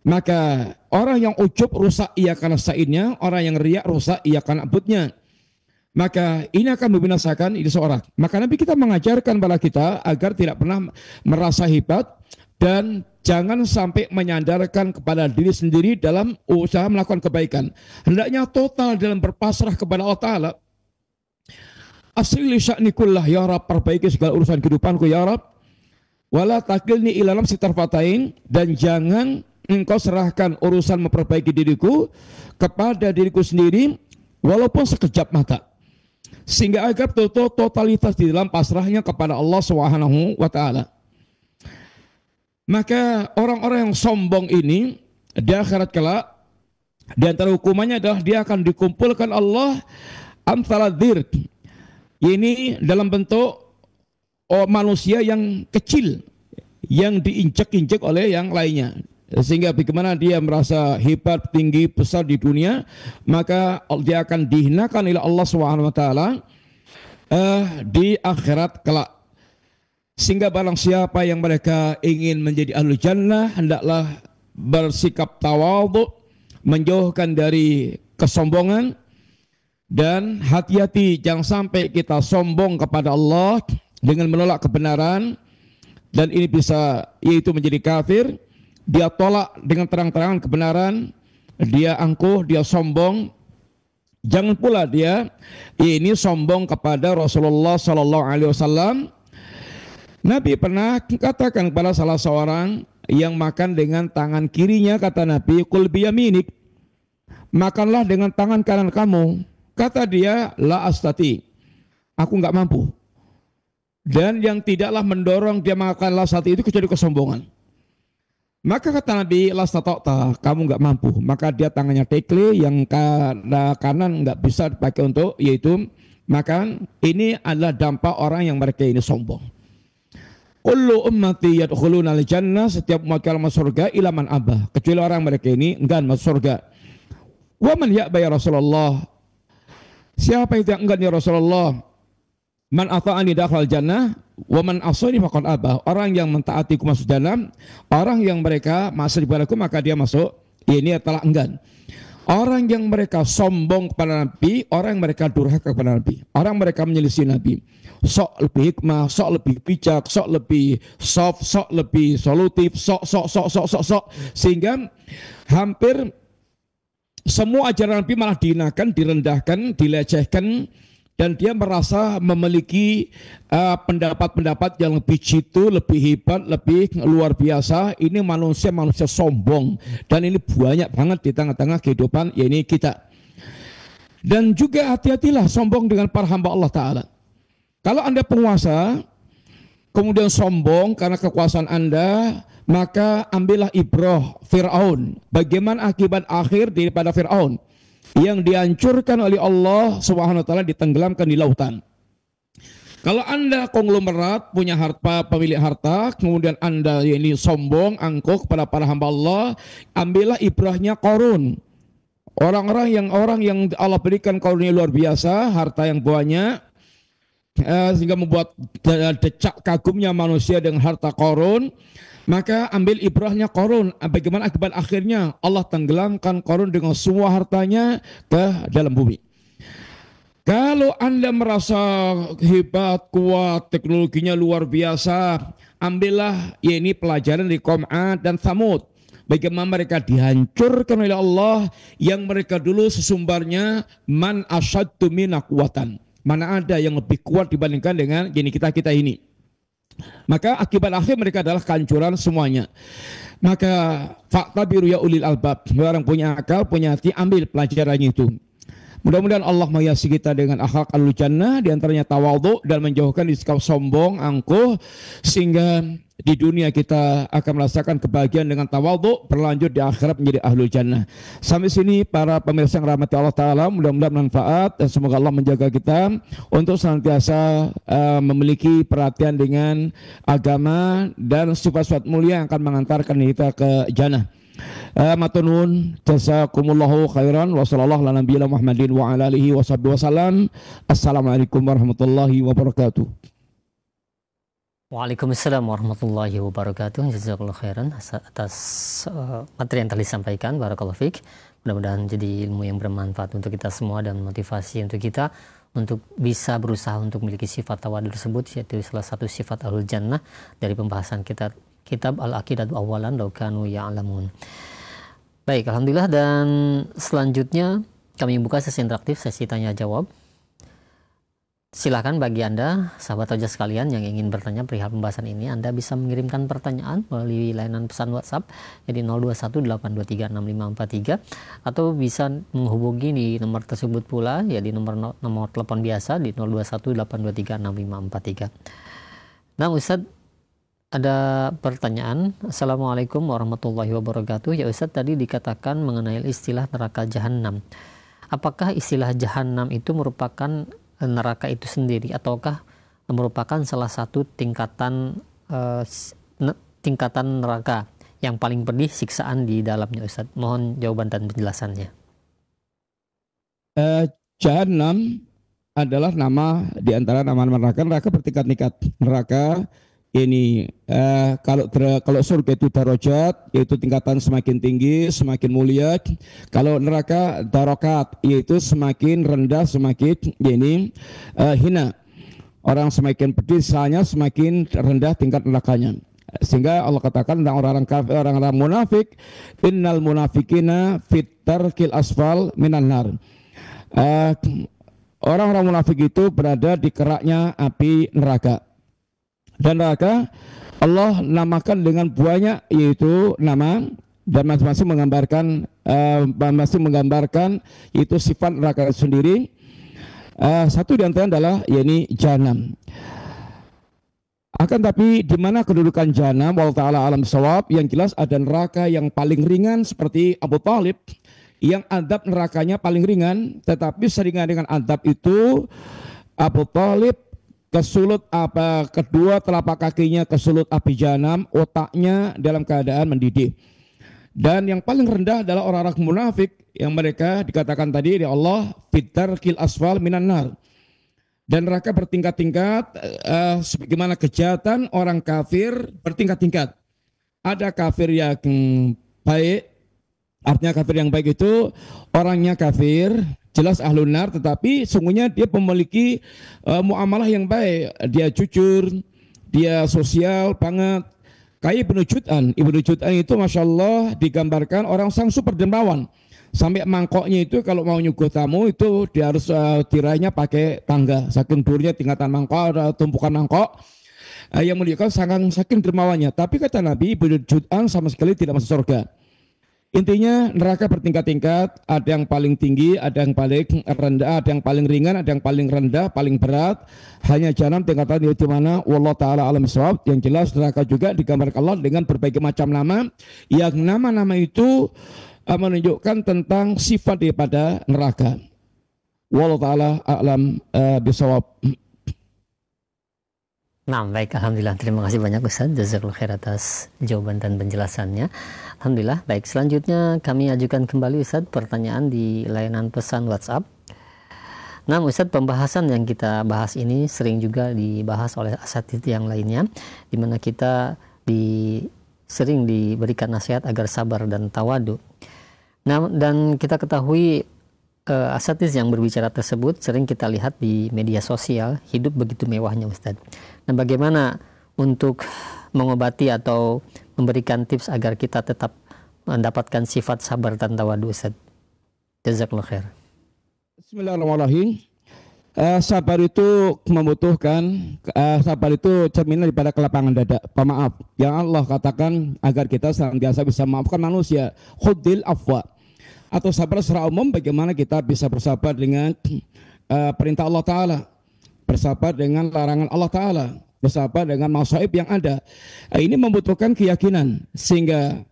D: Maka orang yang ujub rusak iyyaka nasta'innya, orang yang riya rusak iyyaka na'budnya. Maka ini akan membinasakan ini seorang. Maka Nabi kita mengajarkan kepada kita agar tidak pernah merasa hebat dan jangan sampai menyandarkan kepada diri sendiri dalam usaha melakukan kebaikan. Hendaknya total dalam berpasrah kepada Allah Ta'ala. Asli sya'nikullah ya Rab, perbaiki segala urusan kehidupanku ya Rab. Wala takilni ila nafsi tarfatain, dan jangan engkau serahkan urusan memperbaiki diriku kepada diriku sendiri walaupun sekejap mata. Sehingga agar totalitas di dalam pasrahnya kepada Allah Subhanahu wa taala. Maka orang-orang yang sombong ini di akhirat kelak, di antara hukumannya adalah dia akan dikumpulkan Allah antara dzir. Ini dalam bentuk manusia yang kecil yang diinjek-injek oleh yang lainnya. Sehingga bagaimana dia merasa hebat, tinggi, besar di dunia, maka dia akan dihinakan oleh Allah Subhanahu wa taala di akhirat kelak. Sehingga barang siapa yang mereka ingin menjadi ahlu jannah, hendaklah bersikap tawadhu, menjauhkan dari kesombongan, dan hati-hati jangan sampai kita sombong kepada Allah dengan menolak kebenaran, dan ini bisa yaitu menjadi kafir. Dia tolak dengan terang-terangan kebenaran, dia angkuh, dia sombong. Jangan pula dia ini sombong kepada Rasulullah Sallallahu Alaihi Wasallam. Nabi pernah katakan kepada salah seorang yang makan dengan tangan kirinya, kata Nabi, kul biyaminik, makanlah dengan tangan kanan kamu. Kata dia, la astati, aku nggak mampu. Dan yang tidaklah mendorong dia makanlah saat itu kecuali kesombongan. Maka kata Nabi, la stata'ta, kamu nggak mampu. Maka dia tangannya tekle, yang kanan nggak bisa dipakai untuk yaitu makan. Ini adalah dampak orang yang mereka ini sombong. Kullu ummati yadkhuluna al-jannah, setiap umat masuk surga ila man abah, kecuali orang mereka ini enggan masuk surga. Wa man ya'ba ya Rasulullah, siapa itu yang enggan ya Rasulullah? Man ata'ani dakhal jannah wa man asani faqad abah, orang yang mentaatiku masuk jannah, orang yang mereka masuk kepadaku maka dia masuk. Ini telah enggan. Orang yang mereka sombong kepada Nabi, orang yang mereka durhaka kepada Nabi, orang mereka menyelisih Nabi, sok lebih hikmah, sok lebih bijak, sok lebih soft, sok lebih solutif, sok, sehingga hampir semua ajaran Nabi malah dihinakan, direndahkan, dilecehkan, dan dia merasa memiliki pendapat-pendapat yang lebih jitu, lebih hebat, lebih luar biasa. Ini manusia sombong, dan ini banyak banget di tengah-tengah kehidupan ya ini kita. Dan juga hati-hatilah sombong dengan para hamba Allah Ta'ala. Kalau Anda penguasa, kemudian sombong karena kekuasaan Anda, maka ambillah ibrah Fir'aun. Bagaimana akibat akhir daripada Fir'aun yang dihancurkan oleh Allah Subhanahu wa taala, ditenggelamkan di lautan. Kalau Anda konglomerat, punya harta, pemilik harta, kemudian Anda ini sombong, angkuh kepada para hamba Allah, ambillah ibrahnya Qarun. Orang yang Allah berikan karunia luar biasa, harta yang banyak, sehingga membuat decak kagumnya manusia dengan harta Qarun. Maka ambil ibrahnya Qarun. Bagaimana akibat akhirnya? Allah tenggelamkan Qarun dengan semua hartanya ke dalam bumi. Kalau Anda merasa hebat, kuat, teknologinya luar biasa, ambillah ini pelajaran dari kaum 'Ad dan Tsamud. Bagaimana mereka dihancurkan oleh Allah, yang mereka dulu sesumbarnya man asyaddu minna quwwatan. Mana ada yang lebih kuat dibandingkan dengan kita ini. Maka akibat akhir mereka adalah kehancuran semuanya. Maka fa'tabiru ya ulil albab, orang punya akal, punya hati, ambil pelajarannya itu. Mudah-mudahan Allah menghiasi kita dengan akhlak ahlul jannah, diantaranya tawadhu, dan menjauhkan sikap sombong, angkuh, sehingga di dunia kita akan merasakan kebahagiaan dengan tawadhu, berlanjut di akhirat menjadi ahlul jannah. Sampai sini para pemirsa yang rahmati Allah Ta'ala, mudah-mudahan manfaat, dan semoga Allah menjaga kita untuk senantiasa memiliki perhatian dengan agama dan sifat-sifat mulia yang akan mengantarkan kita ke jannah. Matunun, jazakumullahu khairan, wa sallallahu ala nabiyina Muhammadin wa ala alihi wa sahbihi wasallam. Assalamualaikum warahmatullahi wabarakatuh.
C: Waalaikumsalam warahmatullahi wabarakatuh. Jazakallahu khairan atas materi yang telah disampaikan. Barakallahu fiik. Mudah-mudahan jadi ilmu yang bermanfaat untuk kita semua dan motivasi untuk kita untuk bisa berusaha untuk memiliki sifat tawadhu tersebut, yaitu salah satu sifat ahlul jannah dari pembahasan kita kitab Al-Aqidatu Awwalan Law Kanu Ya'lamun. Baik, alhamdulillah, dan selanjutnya kami buka sesi interaktif, sesi tanya jawab. Silakan bagi Anda, sahabat Roja sekalian yang ingin bertanya perihal pembahasan ini, Anda bisa mengirimkan pertanyaan melalui layanan pesan WhatsApp jadi 0218236543, atau bisa menghubungi di nomor tersebut pula, ya di nomor telepon biasa di 0218236543. Nah, Ustadz, ada pertanyaan. Assalamualaikum warahmatullahi wabarakatuh. Ya Ustadz, tadi dikatakan mengenai istilah neraka jahanam. Apakah istilah jahanam itu merupakan neraka itu sendiri, ataukah merupakan salah satu tingkatan neraka yang paling pedih siksaan di dalamnya, Ustadz? Mohon jawaban dan penjelasannya.
D: Jahanam adalah nama di antara nama-nama neraka. Neraka bertingkat-tingkat. Neraka ini kalau surga itu darajat, yaitu tingkatan semakin tinggi, semakin mulia. Kalau neraka darokat, yaitu semakin rendah, semakin hina. Orang semakin pedih, misalnya semakin rendah tingkat nerakanya. Sehingga Allah katakan tentang orang-orang kafir, orang-orang munafik, innal munafikina fit tarkil asfal minan nar. Orang-orang munafik itu berada di keraknya api neraka. Dan neraka Allah namakan dengan banyak, yaitu nama, dan masing-masing menggambarkan itu sifat neraka sendiri. Satu di antaranya adalah jahanam. Akan tapi di mana kedudukan jahanam, wallahu taala alam shawab, yang jelas ada neraka yang paling ringan seperti Abu Thalib, yang adab nerakanya paling ringan, tetapi seringan dengan adab itu Abu Thalib kesulut kedua telapak kakinya kesulut api jahanam, otaknya dalam keadaan mendidih. Dan yang paling rendah adalah orang-orang munafik yang mereka dikatakan tadi oleh Allah fitarkil asfal minan nar. Dan neraka bertingkat-tingkat, sebagaimana kejahatan orang kafir bertingkat-tingkat. Ada kafir yang baik, artinya kafir yang baik itu orangnya kafir, jelas ahlun nar, tetapi sungguhnya dia memiliki muamalah yang baik. Dia jujur, dia sosial banget. Kayak Ibnu Jud'an itu Masya Allah digambarkan orang sang super dermawan. Sampai mangkoknya itu kalau mau nyuguh tamu itu dia harus tirainya pakai tangga. Saking durnya tingkatan mangkok, ada tumpukan mangkok. Yang menunjukkan saking dermawannya. Tapi kata Nabi, Ibnu Jud'an sama sekali tidak masuk surga. Intinya neraka bertingkat-tingkat, ada yang paling tinggi, ada yang paling rendah, ada yang paling ringan, ada yang paling rendah, paling berat. Hanya jahanam tingkatan di mana wallahu taala alam bisawab. Yang jelas neraka juga digambarkan Allah dengan berbagai macam nama, yang nama-nama itu menunjukkan tentang sifat daripada neraka. Wallahu taala alam bisawab.
C: Nah, baik, alhamdulillah, terima kasih banyak Ustaz, jazakallahu khair atas jawaban dan penjelasannya. Alhamdulillah. Baik, selanjutnya kami ajukan kembali Ustaz pertanyaan di layanan pesan WhatsApp. Nah, Ustaz, pembahasan yang kita bahas ini sering juga dibahas oleh asatidz yang lainnya, di mana kita sering diberikan nasihat agar sabar dan tawadu. Nah, dan kita ketahui asatidz yang berbicara tersebut sering kita lihat di media sosial, hidup begitu mewahnya Ustaz. Nah, bagaimana untuk mengobati atau memberikan tips agar kita tetap mendapatkan sifat sabar dan tawadu Ustaz? Jazakallahu khair.
D: Bismillahirrahmanirrahim. Sabar itu membutuhkan, sabar itu cerminan daripada kelapangan dada, pemaaf. Yang Allah katakan agar kita senantiasa bisa memaafkan manusia. Khudil afwa. Atau sabar secara umum, bagaimana kita bisa bersabar dengan perintah Allah Ta'ala, bersabar dengan larangan Allah Ta'ala, bersabar dengan masaib yang ada. Ini membutuhkan keyakinan, sehingga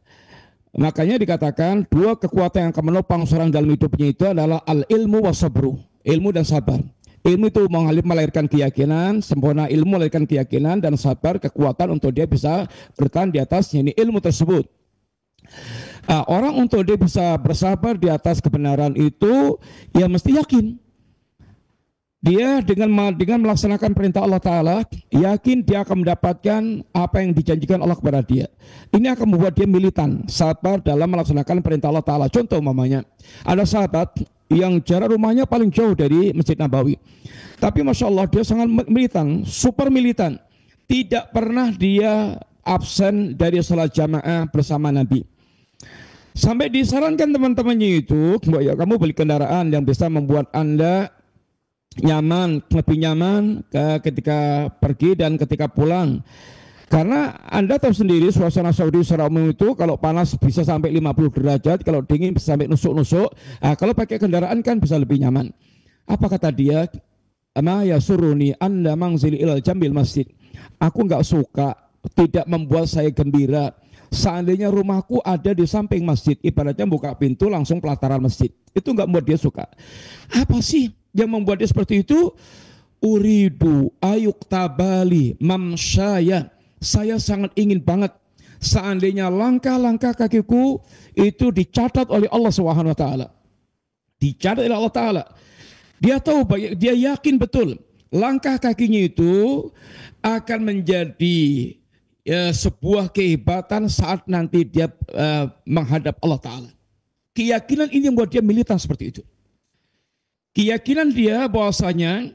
D: makanya dikatakan dua kekuatan yang akan menopang seorang dalam hidupnya itu adalah al-ilmu wa sabru, ilmu dan sabar. Ilmu itu melahirkan keyakinan, sempurna ilmu melahirkan keyakinan, dan sabar kekuatan untuk dia bisa bertahan di atasnya ini ilmu tersebut. Orang untuk dia bisa bersabar di atas kebenaran itu, ya mesti yakin. Dia dengan melaksanakan perintah Allah Ta'ala, yakin dia akan mendapatkan apa yang dijanjikan Allah kepada dia. Ini akan membuat dia militan, sabar dalam melaksanakan perintah Allah Ta'ala. Contoh umpamanya, ada sahabat yang jarak rumahnya paling jauh dari Masjid Nabawi, tapi Masya Allah dia sangat militan, super militan. Tidak pernah dia absen dari sholat jamaah bersama Nabi. Sampai disarankan teman-temannya itu, ya kamu beli kendaraan yang bisa membuat Anda nyaman, lebih nyaman ketika pergi dan ketika pulang. Karena Anda tahu sendiri suasana Saudi secara umum itu kalau panas bisa sampai 50 derajat, kalau dingin bisa sampai nusuk-nusuk. Kalau pakai kendaraan kan bisa lebih nyaman. Apa kata dia? Ma yasuruni anda mangzili ilal jambil masjid. Aku nggak suka, tidak membuat saya gembira seandainya rumahku ada di samping masjid, ibaratnya buka pintu langsung pelataran masjid. Itu nggak membuat dia suka. Apa sih yang membuat dia seperti itu? Uridu ayuk tabali mamsyaya. Saya sangat ingin banget seandainya langkah-langkah kakiku itu dicatat oleh Allah Subhanahu wa taala. Dicatat oleh Allah Ta'ala. Dia tahu, dia yakin betul langkah kakinya itu akan menjadi sebuah kehebatan saat nanti dia menghadap Allah Ta'ala. Keyakinan ini yang membuat dia militan seperti itu. Keyakinan dia bahwasanya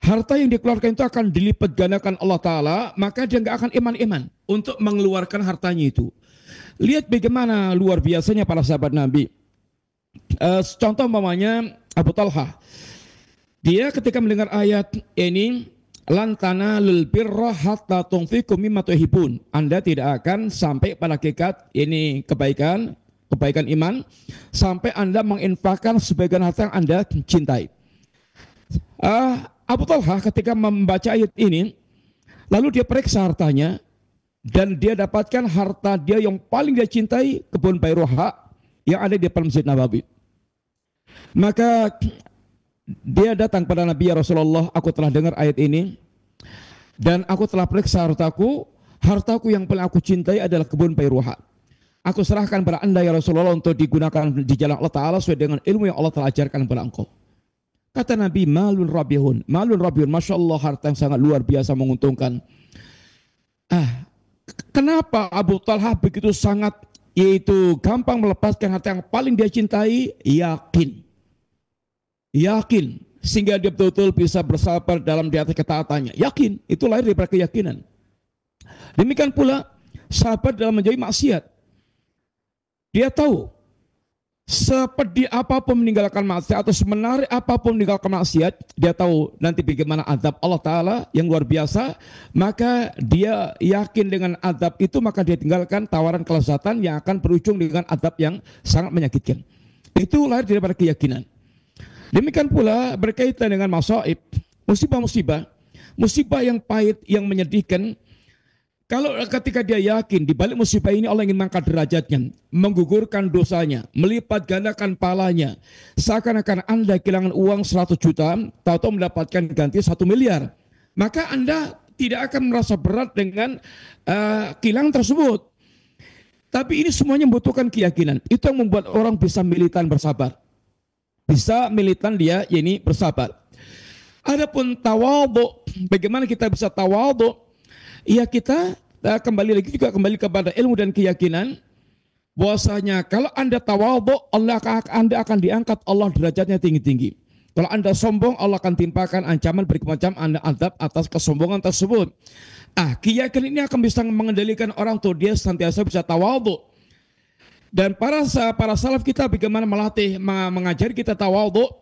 D: harta yang dikeluarkan itu akan dilipat gandakan Allah Ta'ala, maka dia nggak akan iman-iman untuk mengeluarkan hartanya itu. Lihat bagaimana luar biasanya para sahabat Nabi. Contoh umpamanya Abu Talha. Dia ketika mendengar ayat ini, lantana lil birra hatta tunfiqu mimma tuhibun. Anda tidak akan sampai pada hakikat ini kebaikan iman sampai Anda menginfakkan sebagian harta yang Anda cintai. Abu Talha ketika membaca ayat ini, lalu dia periksa hartanya dan dia dapatkan harta dia yang paling dia cintai, kebun Bairoha yang ada di depan Masjid Nabawi. Maka dia datang pada Nabi, ya Rasulullah, aku telah dengar ayat ini dan aku telah periksa hartaku yang paling aku cintai adalah kebun Bairoha. Aku serahkan pada Anda ya Rasulullah untuk digunakan di jalan Allah Ta'ala sesuai dengan ilmu yang Allah telah ajarkan kepada engkau. Kata Nabi, malun rabihun, Masya Allah, harta yang sangat luar biasa menguntungkan. Kenapa Abu Talha begitu sangat, yaitu gampang melepaskan harta yang paling dia cintai? Yakin, sehingga dia betul-betul bisa bersabar dalam di atas ketaatannya. Yakin, itu lahir dari keyakinan. Demikian pula sabar dalam menjauhi maksiat. Dia tahu Sepedih apapun meninggalkan maksiat atau semenarik apapun meninggalkan maksiat, dia tahu nanti bagaimana azab Allah Ta'ala yang luar biasa, maka dia yakin dengan azab itu, maka dia tinggalkan tawaran kelezatan yang akan berujung dengan azab yang sangat menyakitkan. Itu lahir daripada keyakinan. Demikian pula berkaitan dengan masaib, musibah-musibah, musibah yang pahit, yang menyedihkan. Kalau ketika dia yakin di balik musibah ini Allah ingin mengangkat derajatnya, menggugurkan dosanya, melipat gandakan pahalanya, seakan-akan Anda kehilangan uang 100 juta, tahu-tahu mendapatkan ganti 1 miliar, maka Anda tidak akan merasa berat dengan kehilangan tersebut. Tapi ini semuanya membutuhkan keyakinan. Itu yang membuat orang bisa militan bersabar. Bisa militan dia ini bersabar. Adapun tawadhu, bagaimana kita bisa tawadhu? Ya kita kembali lagi juga kembali kepada ilmu dan keyakinan bahwasanya kalau Anda tawadhu, Anda akan diangkat Allah derajatnya tinggi-tinggi. Kalau Anda sombong, Allah akan timpakan ancaman bermacam Anda azab atas kesombongan tersebut. Keyakinan ini akan bisa mengendalikan orang tuh dia senantiasa bisa tawadhu. Dan para salaf kita bagaimana melatih, mengajari kita tawadhu.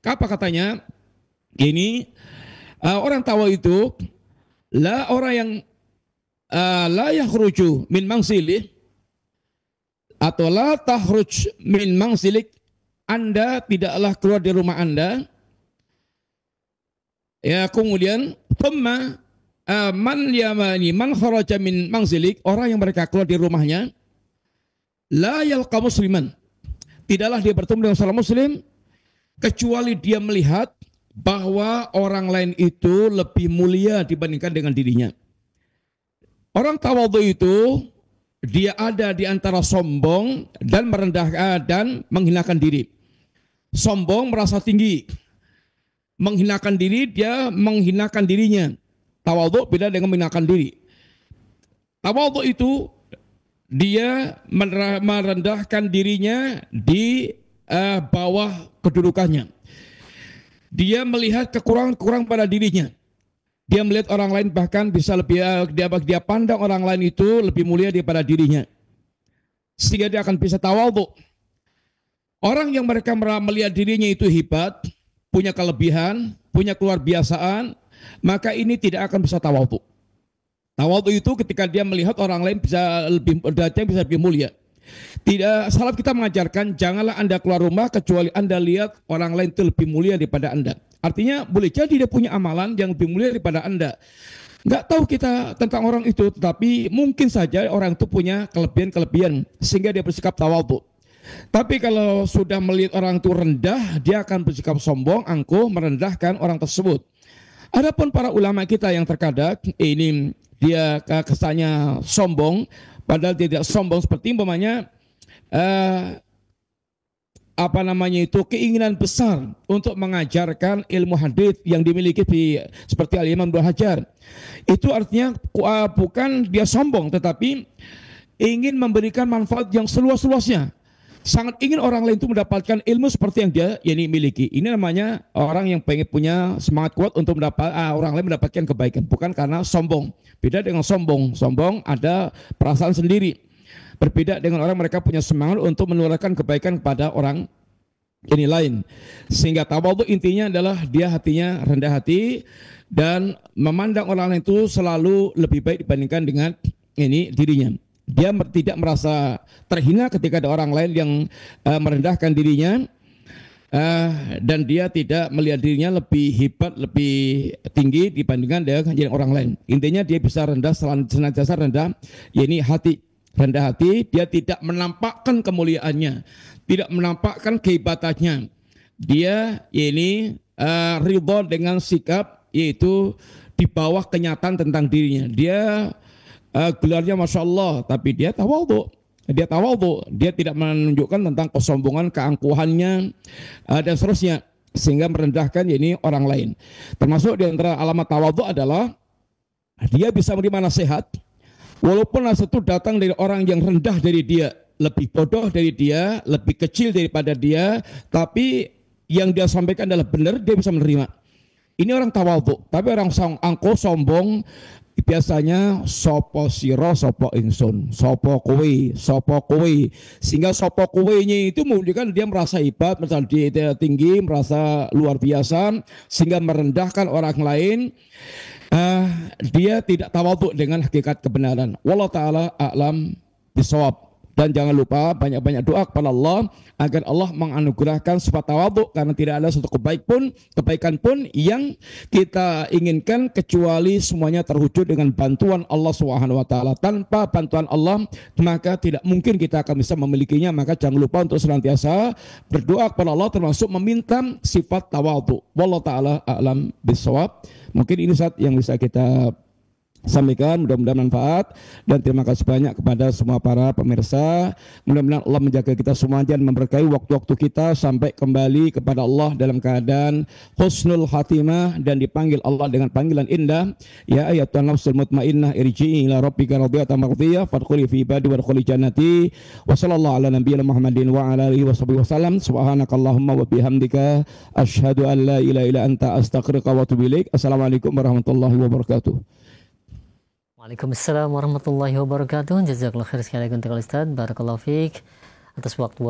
D: Apa katanya? Ini orang tawadhu itu orang yang la yakhruju min manzilih atau la takhruj min manzilik, Anda tidaklah keluar dari rumah Anda. Ya, kemudian thumma man kharaja min manzilik, orang yang mereka keluar dari rumahnya, la yalqa musliman, tidaklah dia bertemu dengan seorang muslim kecuali dia melihat bahwa orang lain itu lebih mulia dibandingkan dengan dirinya. Orang tawadhu itu dia ada di antara sombong dan merendahkan dan menghinakan diri. Sombong merasa tinggi, menghinakan diri dia menghinakan dirinya. Tawadhu beda dengan menghinakan diri. Tawadhu itu dia merendahkan dirinya di bawah kedudukannya. Dia melihat kekurangan-kekurangan pada dirinya. Dia melihat orang lain bahkan bisa lebih, dia pandang orang lain itu lebih mulia daripada dirinya. Sehingga dia akan bisa tawadhu. Orang yang mereka melihat dirinya itu hebat, punya kelebihan, punya keluar biasaan, maka ini tidak akan bisa tawadhu. Tawadhu itu ketika dia melihat orang lain bisa lebih mulia. Tidak, salaf kita mengajarkan janganlah Anda keluar rumah kecuali Anda lihat orang lain itu lebih mulia daripada Anda. Artinya boleh jadi dia punya amalan yang lebih mulia daripada Anda. Nggak tahu kita tentang orang itu, tetapi mungkin saja orang itu punya kelebihan-kelebihan sehingga dia bersikap tawadhu. Tapi kalau sudah melihat orang itu rendah, dia akan bersikap sombong, angkuh, merendahkan orang tersebut. Adapun para ulama kita yang terkadang ini dia kesannya sombong, padahal tidak sombong, seperti umpamanya keinginan besar untuk mengajarkan ilmu hadis yang dimiliki seperti Al-Imam Ibnu Hajar. Itu artinya bukan dia sombong, tetapi ingin memberikan manfaat yang seluas-luasnya. Sangat ingin orang lain itu mendapatkan ilmu seperti yang dia miliki. Ini namanya orang yang pengen punya semangat kuat untuk orang lain mendapatkan kebaikan, bukan karena sombong. Beda dengan sombong. Sombong ada perasaan sendiri. Berbeda dengan orang mereka punya semangat untuk menularkan kebaikan kepada orang ini lain. Sehingga tawadhu intinya adalah dia hatinya rendah hati dan memandang orang lain itu selalu lebih baik dibandingkan dengan dirinya. Dia tidak merasa terhina ketika ada orang lain yang merendahkan dirinya, dan dia tidak melihat dirinya lebih hebat, lebih tinggi dibandingkan dengan orang lain. Intinya dia bisa rendah, senantiasa rendah, rendah hati, dia tidak menampakkan kemuliaannya, tidak menampakkan kehebatannya. Dia ridho dengan sikap, yaitu di bawah kenyataan tentang dirinya. Dia gelarnya Masya Allah, tapi dia tawadhu. Dia tidak menunjukkan tentang kesombongan, keangkuhannya, dan seterusnya, sehingga merendahkan orang lain. Termasuk di antara alamat tawadhu adalah dia bisa menerima nasihat, walaupun nasihat itu datang dari orang yang rendah dari dia, lebih bodoh dari dia, lebih kecil daripada dia, tapi yang dia sampaikan adalah benar, dia bisa menerima. Ini orang tawadhu. Tapi orang angkuh, sombong, biasanya sopo siro sopo ingsun, sopo kowe, sehingga sopo kowe-nya itu menunjukkan dia merasa hebat, merasa dia tinggi, merasa luar biasa, sehingga merendahkan orang lain. Dia tidak tawadhu dengan hakikat kebenaran. Wallahu ta'ala a'lam bishawab. Dan jangan lupa banyak-banyak doa kepada Allah agar Allah menganugerahkan sifat tawadhu, karena tidak ada satu kebaikan pun yang kita inginkan kecuali semuanya terwujud dengan bantuan Allah Subhanahu wa taala. Tanpa bantuan Allah maka tidak mungkin kita akan bisa memilikinya. Maka jangan lupa untuk senantiasa berdoa kepada Allah, termasuk meminta sifat tawadhu. Wallahu taala a'lam bishawab. Mungkin ini saat yang bisa kita sampaikan, mudah-mudahan manfaat, dan terima kasih banyak kepada semua para pemirsa. Mudah-mudahan Allah menjaga kita semua dan memberkahi waktu-waktu kita sampai kembali kepada Allah dalam keadaan husnul khatimah dan dipanggil Allah dengan panggilan indah, ya ayyatuhan nafsul mutmainnah irji'i ila rabbika radiyatan mardiyah fadkhuli fi ibadi wadkhuli jannati. Wa sallallahu ala nabiyyina Muhammadin wa ala alihi washabihi wasallam. Subhanakallahumma wa bihamdika asyhadu an la ilaha illa anta astaghfiruka wa atubu ilaik. Assalamualaikum warahmatullahi wabarakatuh.
C: Waalaikumsalam warahmatullahi wabarakatuh. Jazakallahu khair sekali untuk Ustaz. Barakallahu fiik atas waktu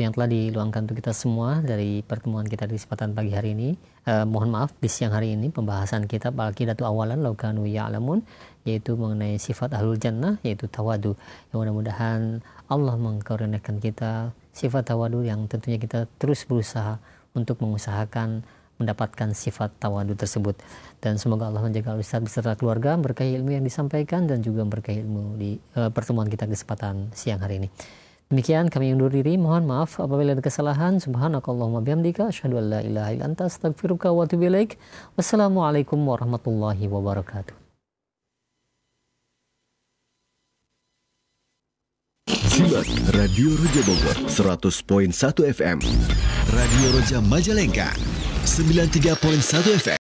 C: yang telah diluangkan untuk kita semua dari pertemuan kita di kesempatan pagi hari ini. Mohon maaf di siang hari ini pembahasan kitab Al-Qidatu Awalan Law Kanu Ya'lamun, yaitu mengenai sifat ahlul jannah, yaitu tawadu. Yang mudah-mudahan Allah mengkaruniakan kita sifat tawadu yang tentunya kita terus berusaha untuk mengusahakan mendapatkan sifat tawadu tersebut. Dan semoga Allah menjaga Ustaz beserta keluarga, berkahi ilmu yang disampaikan dan juga berkahi ilmu di pertemuan kita kesempatan siang hari ini. Demikian kami undur diri, mohon maaf apabila ada kesalahan. Subhanakallahumma bihamdika asyhadu an la ilaha illa anta astaghfiruka wa atubu ilaik. Wassalamualaikum warahmatullahi wabarakatuh.
B: Simak Radio Roja Bogor 100.1 FM, Radio Roja Majalengka 93.1 FM.